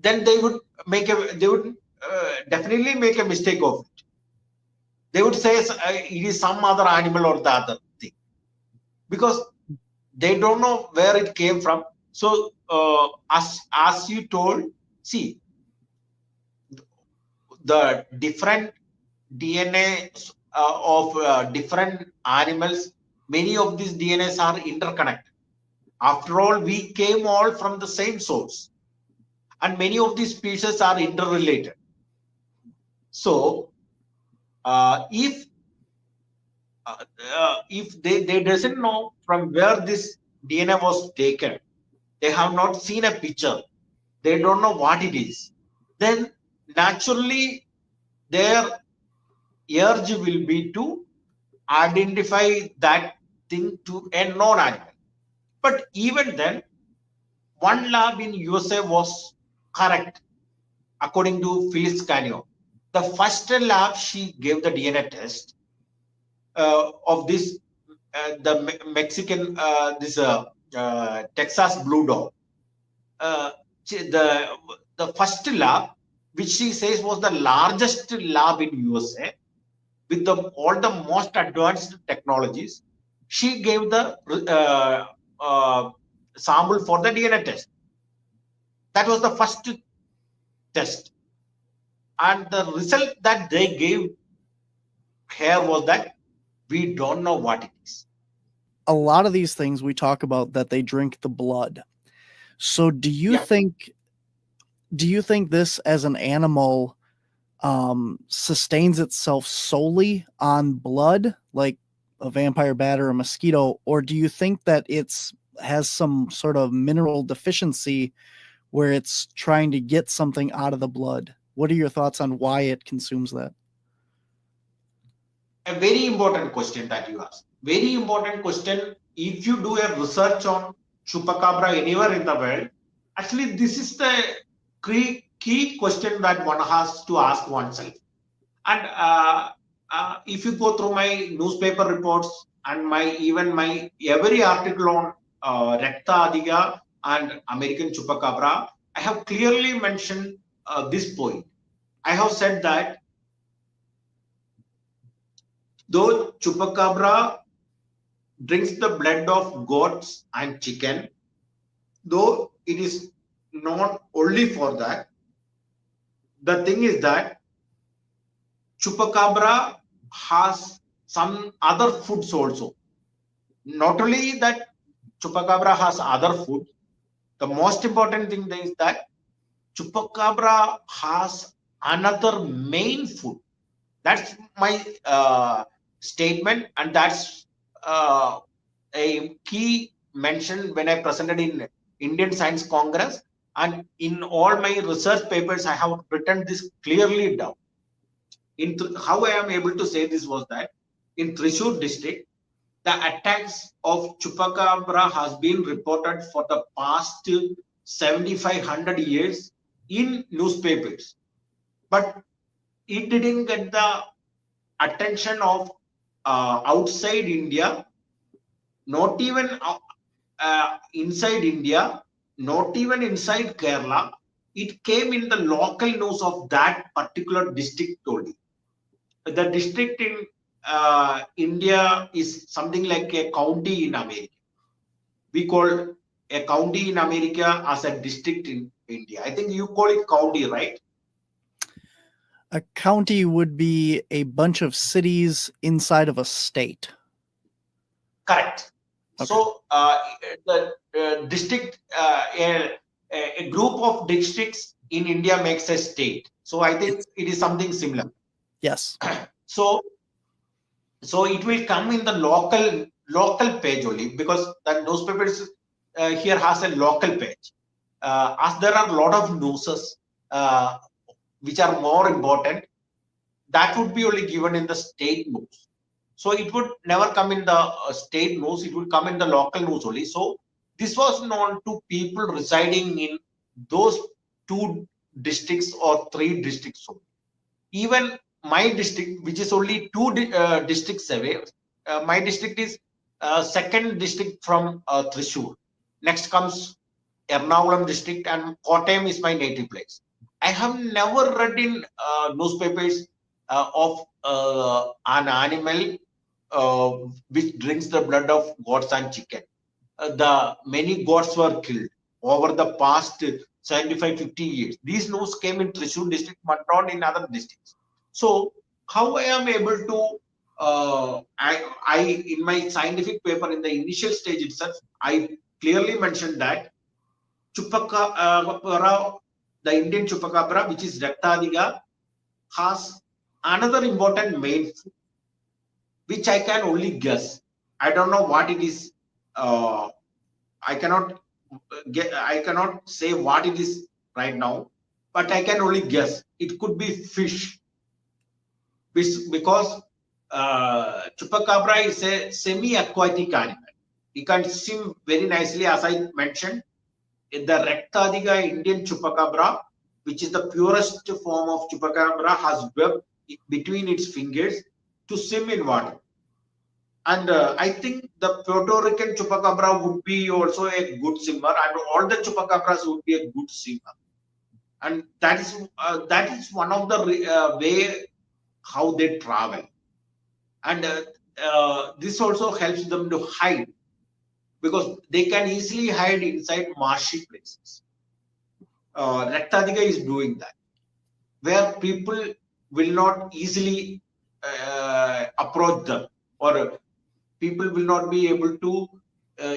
then they would definitely make a mistake of it. They would say it is some other animal or the other thing, because they don't know where it came from. So as you told, see, the different DNA of different animals, many of these DNAs are interconnected. After all, we came all from the same source, and many of these species are interrelated. So if they doesn't know from where this DNA was taken, they have not seen a picture, they don't know what it is, then naturally their urge will be to identify that thing to a non-animal. But even then, one lab in USA was correct, according to Phyllis Canio. The first lab she gave the DNA test of this the Mexican Texas blue dog. The first lab, which she says was the largest lab in USA with all the most advanced technologies, she gave the sample for the DNA test. That was the first test, and the result that they gave here was that we don't know what it is. A lot of these things we talk about that they drink the blood. So do you think this as an animal sustains itself solely on blood, like a vampire bat or a mosquito, or do you think that has some sort of mineral deficiency where it's trying to get something out of the blood? What are your thoughts on why it consumes that? A very important question that you asked. Very important question. If you do a research on Chupacabra anywhere in the world, actually this is the key question that one has to ask oneself. And if you go through my newspaper reports and every article on Raktha Athika and American Chupacabra, I have clearly mentioned this point. I have said that though Chupacabra drinks the blood of goats and chicken, though it is not only for that, the thing is that Chupacabra has some other foods also. Not only that Chupacabra has other food, the most important thing is that Chupacabra has another main food. That's my statement, and that's a key mention when I presented in Indian Science Congress, and in all my research papers I have written this clearly down. How I am able to say this was that in Thrissur district, the attacks of Chupacabra has been reported for the past 7,500 years in newspapers, but it didn't get the attention of outside India, not even inside India, not even inside Kerala. It came in the local news of that particular district only. The district in India is something like a county in America. We call a county in America as a district in India. I think you call it county, right? A county would be a bunch of cities inside of a state. Correct. Okay. So the district, a group of districts in India makes a state. So I think it is something similar. Yes. So it will come in the local page only, because the newspapers here has a local page. As there are a lot of newses which are more important, that would be only given in the state news. So it would never come in the state news, it would come in the local news only. So this was known to people residing in those 2 districts or 3 districts only. Even my district, which is only 2 districts away, my district is second district from Thrissur. Next comes Ernakulam district, and Kottayam is my native place. I have never read in newspapers of an animal which drinks the blood of goats and chicken. The many goats were killed over the past 75-50 years. These news came in Thrissur district, but not in other districts. So how I am able to, I in my scientific paper in the initial stage itself, I clearly mentioned that Chupacabra, the Indian Chupacabra, which is Raktha Athika, has another important main food, which I can only guess. I don't know what it is. I cannot say what it is right now, but I can only guess. It could be fish, because Chupacabra is a semi-aquatic animal. It can swim very nicely, as I mentioned. In the Raktha Athika Indian Chupacabra, which is the purest form of Chupacabra, has web between its fingers to swim in water. And I think the Puerto Rican Chupacabra would be also a good swimmer, and all the Chupacabras would be a good swimmer. And that is one of the way how they travel. And this also helps them to hide, because they can easily hide inside marshy places. Raktha Athika is doing that, where people will not easily approach them, or people will not be able to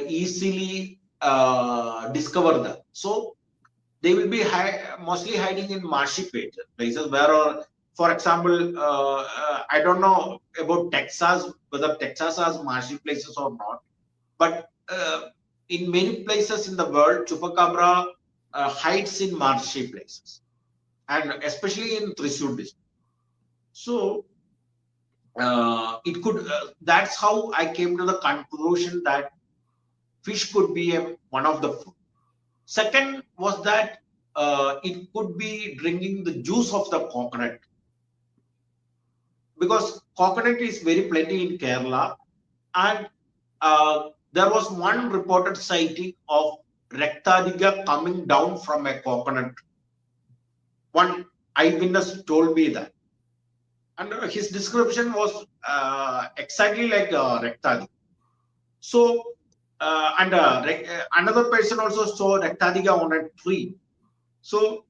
easily discover them. So they will be mostly hiding in marshy places where, for example, I don't know about Texas, whether Texas has marshy places or not, but in many places in the world, Chupacabra hides in marshy places, and especially in Thrissur district. So it could. That's how I came to the conclusion that fish could be one of the food. Second was that it could be drinking the juice of the coconut, because coconut is very plenty in Kerala, and there was one reported sighting of Raktha Athika coming down from a coconut. One eyewitness told me that, and his description was exactly like Raktha Athika. So, another person also saw Raktha Athika on a tree. So,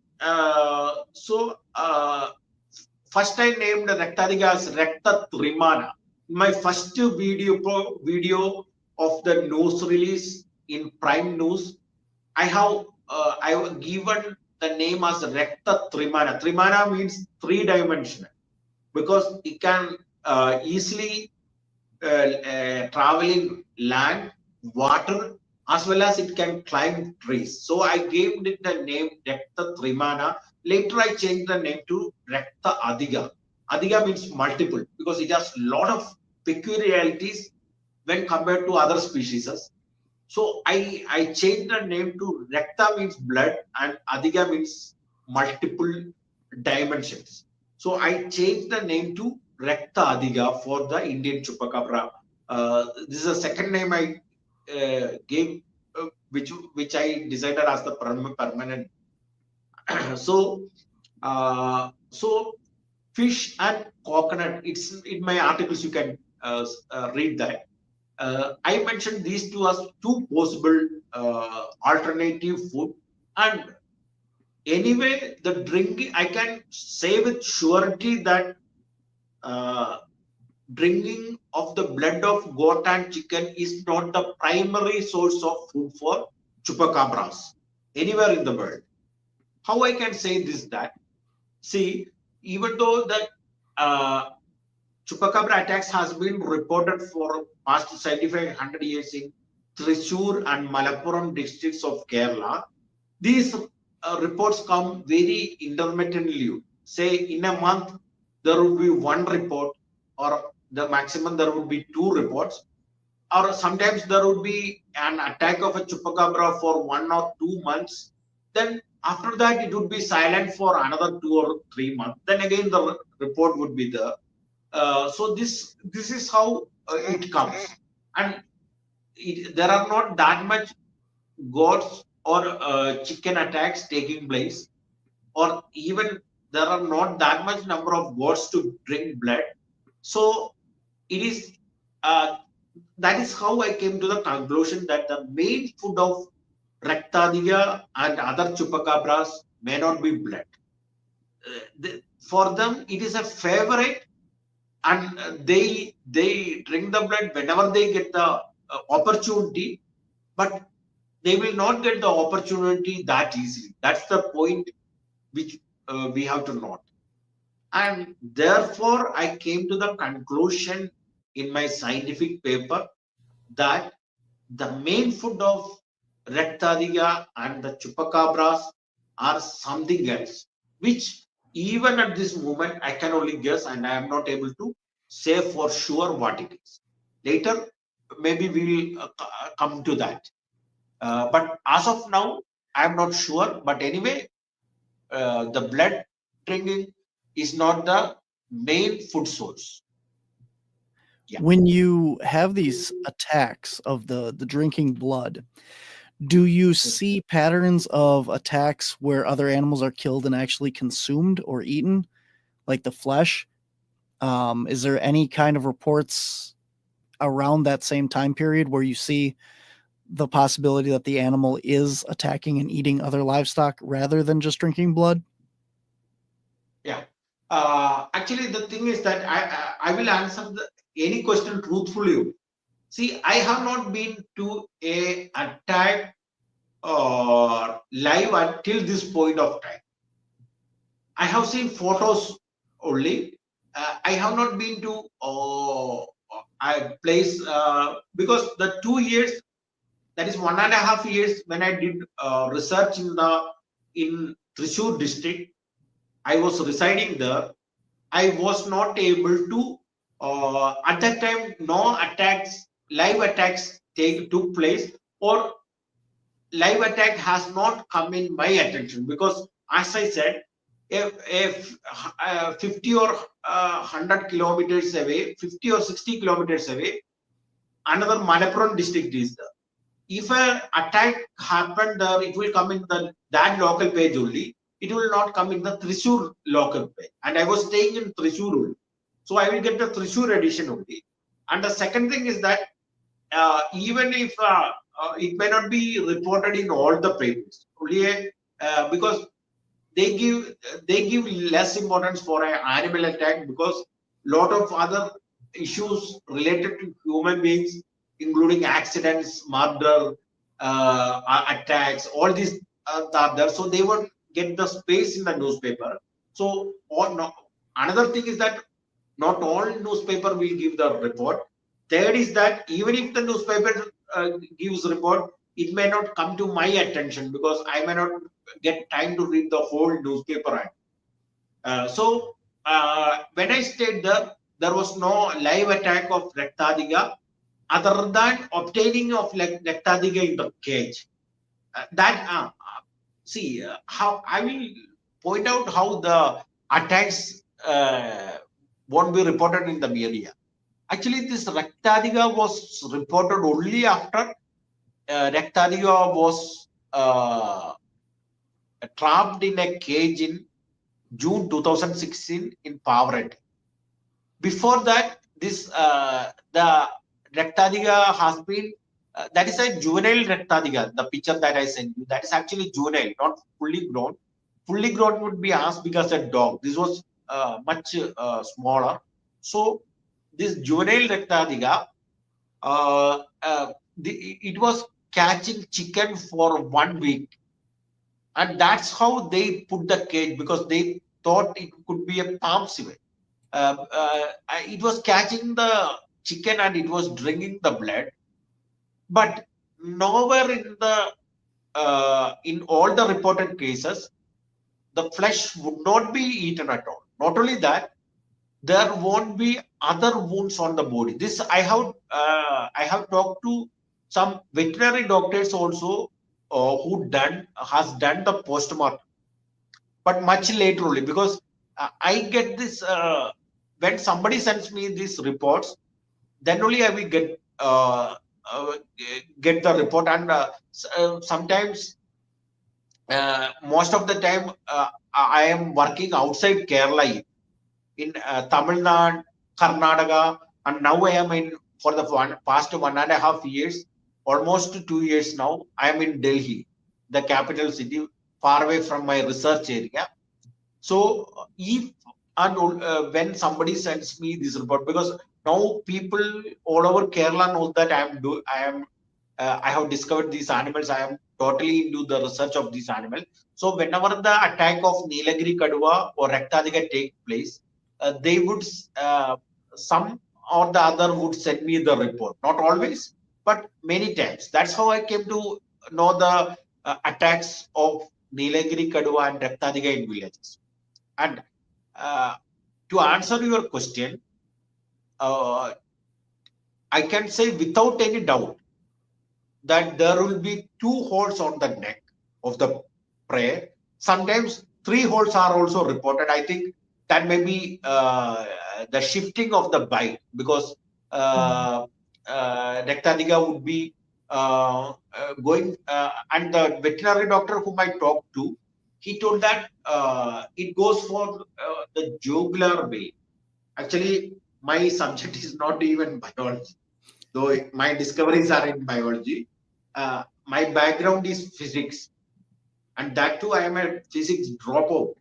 first I named Raktha Athika as Raktha Trimana. My first video of the news release in Prime News, I have given the name as Raktha Trimana. Trimana means 3-dimensional, because it can easily travel in land, water, as well as it can climb trees. So I gave it the name Raktha Trimana. Later I changed the name to Raktha Athika. Athika means multiple, because it has a lot of peculiarities when compared to other species. So I changed the name to Raktha means blood, and Athika means multiple dimensions. So I changed the name to Raktha Athika for the Indian Chupacabra. This is the second name I gave, which I decided as the permanent. So fish and coconut. It's in my articles. You can read that. I mentioned these two as two possible alternative food, and anyway, the drinking, I can say with surety that drinking of the blood of goat and chicken is not the primary source of food for chupacabras anywhere in the world. How I can say this that, see, even though the chupacabra attacks has been reported for past 75-100 years in Thrissur and Malappuram districts of Kerala, these reports come very intermittently. Say in a month, there would be one report, or the maximum there would be 2 reports, or sometimes there would be an attack of a chupacabra for 1 or 2 months. Then after that, it would be silent for another 2 or 3 months. Then again, the report would be there. So this is how it comes, and there are not that much goats or chicken attacks taking place, or even there are not that much number of goats to drink blood. So it is that is how I came to the conclusion that the main food of Raktha Athika and other chupacabras may not be blood. For them, it is a favorite, and they drink the blood whenever they get the opportunity, but they will not get the opportunity that easily. That's the point which we have to note. And therefore, I came to the conclusion in my scientific paper that the main food of Raktha Athika and the chupacabras are something else, which even at this moment I can only guess, and I am not able to say for sure what it is. Later, maybe we will come to that. But as of now, I am not sure. But anyway, the blood drinking is not the main food source. Yeah. When you have these attacks of the drinking blood, do you see patterns of attacks where other animals are killed and actually consumed or eaten, like the flesh? Is there any kind of reports around that same time period where you see the possibility that the animal is attacking and eating other livestock rather than just drinking blood? Yeah. Actually, the thing is that I will answer any question truthfully. See, I have not been to a attack live until this point of time. I have seen photos only. I have not been to a place because the 2 years, that is 1.5 years, when I did research in Thrissur district, I was residing there. I was not able to at that time, no attacks, live attacks took place, or live attack has not come in my attention, because as I said, if 50 or 100 kilometers away, 50 or 60 kilometers away, another Malappuram district is there. If an attack happened there, it will come in that local page only. It will not come in the Thrissur local page. And I was staying in Thrissur only, so I will get the Thrissur edition only. And the second thing is that even if it may not be reported in all the papers, only because they give less importance for an animal attack, because lot of other issues related to human beings, including accidents, murder, attacks, all these are there. So they won't get the space in the newspaper. So another thing is that not all newspaper will give the report. Third is that even if the newspaper gives report, it may not come to my attention, because I may not get time to read the whole newspaper. So when I stayed there, there was no live attack of Raktha Athika other than obtaining of Raktha Athika in the cage. How I will point out how the attacks won't be reported in the media. Actually, this Raktha Athika was reported only after Raktha Athika was trapped in a cage in June 2016 in Pavaret. Before that, this the Raktha Athika has been that is a juvenile Raktha Athika. The picture that I sent you, that is actually juvenile, not fully grown. fully grown would be as big as a dog. This was much smaller. So this juvenile Raktha Athika, it was catching chicken for 1 week, and that's how they put the cage, because they thought it could be a palm civet. It was catching the chicken and it was drinking the blood, but nowhere in all the reported cases the flesh would not be eaten at all. Not only that, there won't be other wounds on the body. This I have talked to some veterinary doctors also who has done the postmortem, but much later only, because I get this when somebody sends me these reports, then only I will get the report. And sometimes most of the time I am working outside Kerala, in Tamil Nadu, Karnataka, and now I am in for the past 1.5 years, almost 2 years now. I am in Delhi, the capital city, far away from my research area. So if and when somebody sends me this report, because now people all over Kerala know that I have discovered these animals. I am totally into the research of these animals. So whenever the attack of Neelagiri Kaduva or Raktha Athika take place, they would some or the other would send me the report. Not always, but many times. That's how I came to know the attacks of Neelagiri Kaduva and Raktha Athika in villages. And to answer your question, I can say without any doubt that there will be 2 holes on the neck of the prey. Sometimes 3 holes are also reported. I think that may be the shifting of the bite, because Raktha Athika would be going, and the veterinary doctor whom I talked to, he told that it goes for the jugular vein. Actually, my subject is not even biology, though my discoveries are in biology. My background is physics, and that too I am a physics dropout.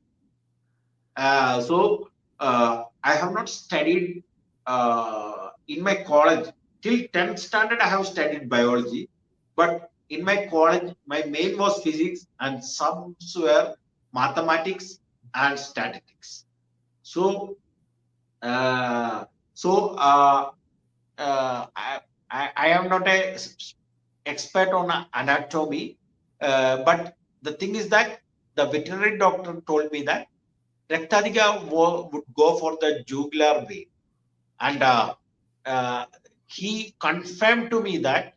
So I have not studied in my college till 10th standard. I have studied biology, but in my college my main was physics and some were mathematics and statistics. So I am not a expert on anatomy, but the thing is that the veterinary doctor told me that Raktha Athika would go for the jugular vein, and he confirmed to me that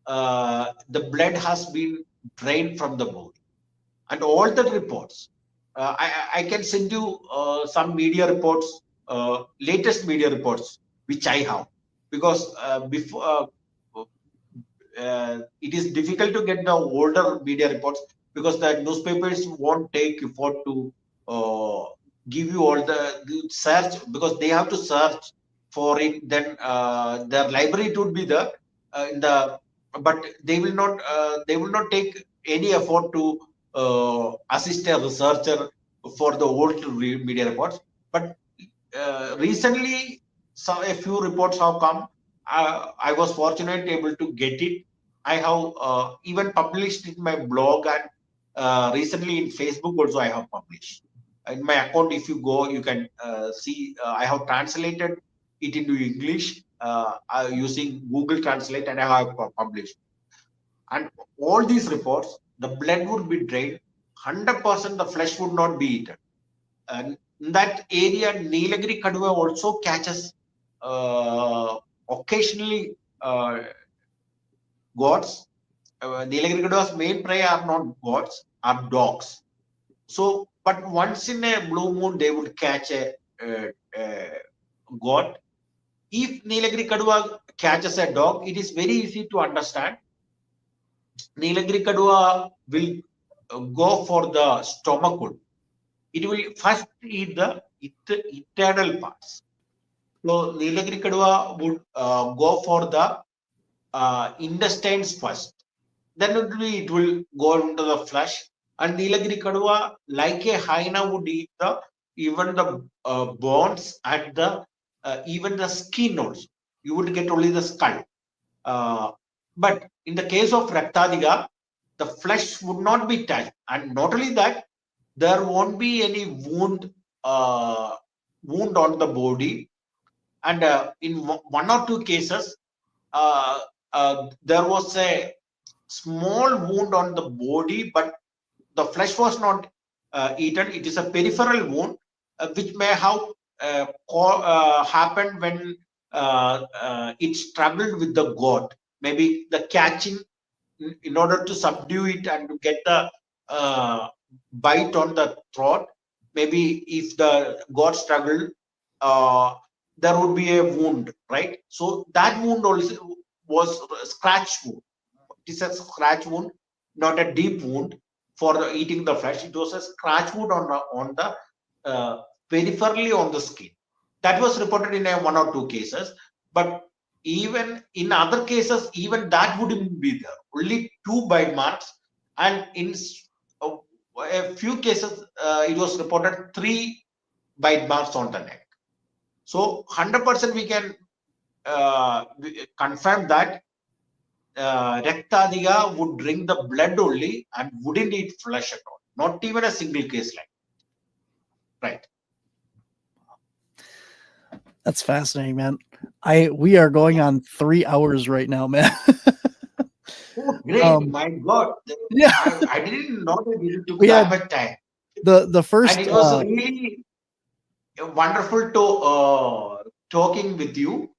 the blood has been drained from the body, and all the reports. I can send you some media reports, latest media reports which I have, because before it is difficult to get the older media reports, because the newspapers won't take effort to give you all the search, because they have to search for it. Then their library would be there in the, but they will not take any effort to assist a researcher for the old media reports. But recently, a few reports have come. I was fortunate able to get it. I have even published in my blog, and recently in Facebook also I have published. In my account, if you go, you can see I have translated it into English using Google Translate, and I have published. And all these reports, the blood would be drained, 100% the flesh would not be eaten. And in that area, Neelagiri Kaduva also catches occasionally goats. Neelagiri Kaduva's main prey are not goats, are dogs. So, but once in a blue moon, they would catch a goat. If Neelagiri Kaduva catches a dog, it is very easy to understand. Neelagiri Kaduva will go for the stomach wound. It will first eat the internal parts. So Neelagiri Kaduva would go for the intestines first. Then it will go into the flesh. And Neelagiri Kaduva, like a hyena, would eat even the bones and even the skin also. You would get only the skull. But in the case of Raktha Athika, the flesh would not be touched, and not only that, there won't be any wound on the body. And in one or two cases, there was a small wound on the body, but the flesh was not eaten. It is a peripheral wound, which may have happened when it struggled with the goat. Maybe the catching, in order to subdue it and to get the bite on the throat. Maybe if the goat struggled, there would be a wound, right? So that wound also was a scratch wound. It is a scratch wound, not a deep wound for eating the flesh. It was a scratch wound on the peripherally on the skin. That was reported in one or two cases, but even in other cases, even that wouldn't be there. Only 2 bite marks, and in a few cases, it was reported 3 bite marks on the neck. So 100% we can confirm that Raktha Athika would drink the blood only and wouldn't eat flesh at all. Not even a single case like that. Right. That's fascinating, man. We are going on 3 hours right now, man. Oh, great. My God. Yeah. I didn't know that it took that much time. The first, and it was really wonderful to talking with you.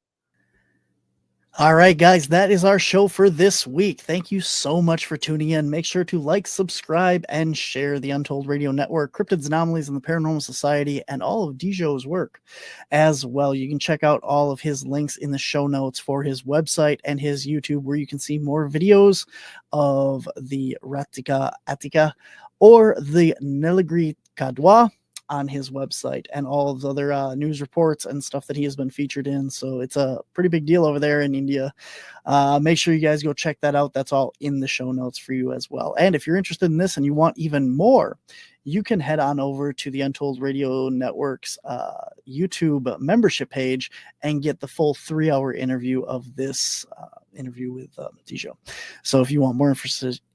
All right, guys, that is our show for this week. Thank you so much for tuning in. Make sure to like, subscribe, and share the Untold Radio Network, Cryptids, Anomalies, and the Paranormal Society, and all of Dijo's work as well. You can check out all of his links in the show notes for his website and his YouTube, where you can see more videos of the Raktha Athika or the Neelagiri Kaduva on his website, and all of the other news reports and stuff that he has been featured in. So it's a pretty big deal over there in India. Make sure you guys go check that out. That's all in the show notes for you as well. And if you're interested in this and you want even more, you can head on over to the Untold Radio Network's YouTube membership page and get the full 3-hour interview of this interview with Dijo. So if you want more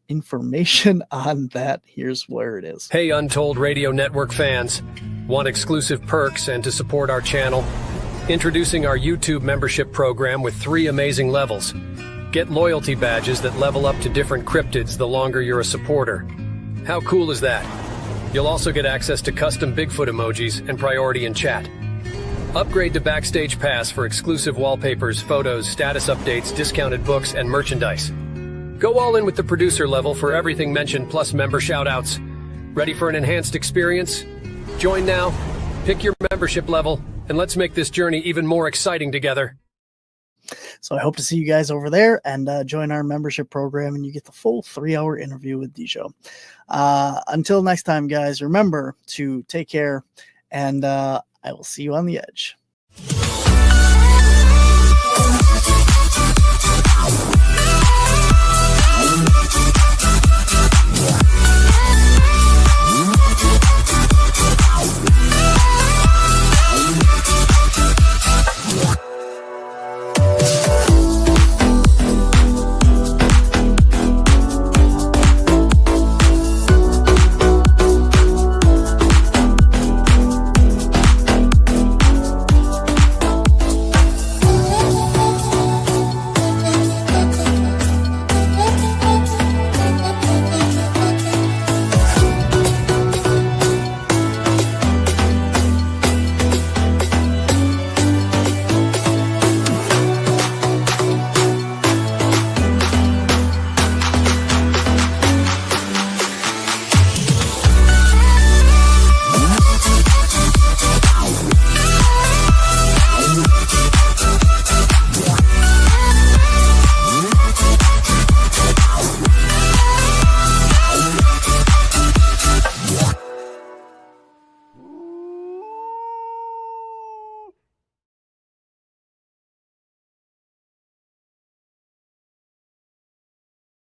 information on that, here's where it is. Hey, Untold Radio Network fans. Want exclusive perks and to support our channel? Introducing our YouTube membership program with 3 amazing levels. Get loyalty badges that level up to different cryptids the longer you're a supporter. How cool is that? You'll also get access to custom Bigfoot emojis and priority in chat. Upgrade to Backstage Pass for exclusive wallpapers, photos, status updates, discounted books, and merchandise. Go all in with the producer level for everything mentioned, plus member shoutouts. Ready for an enhanced experience? Join now, pick your membership level, and let's make this journey even more exciting together. So I hope to see you guys over there, and join our membership program, and you get the full 3-hour interview with Dijo. Until next time, guys, remember to take care, and I will see you on the edge.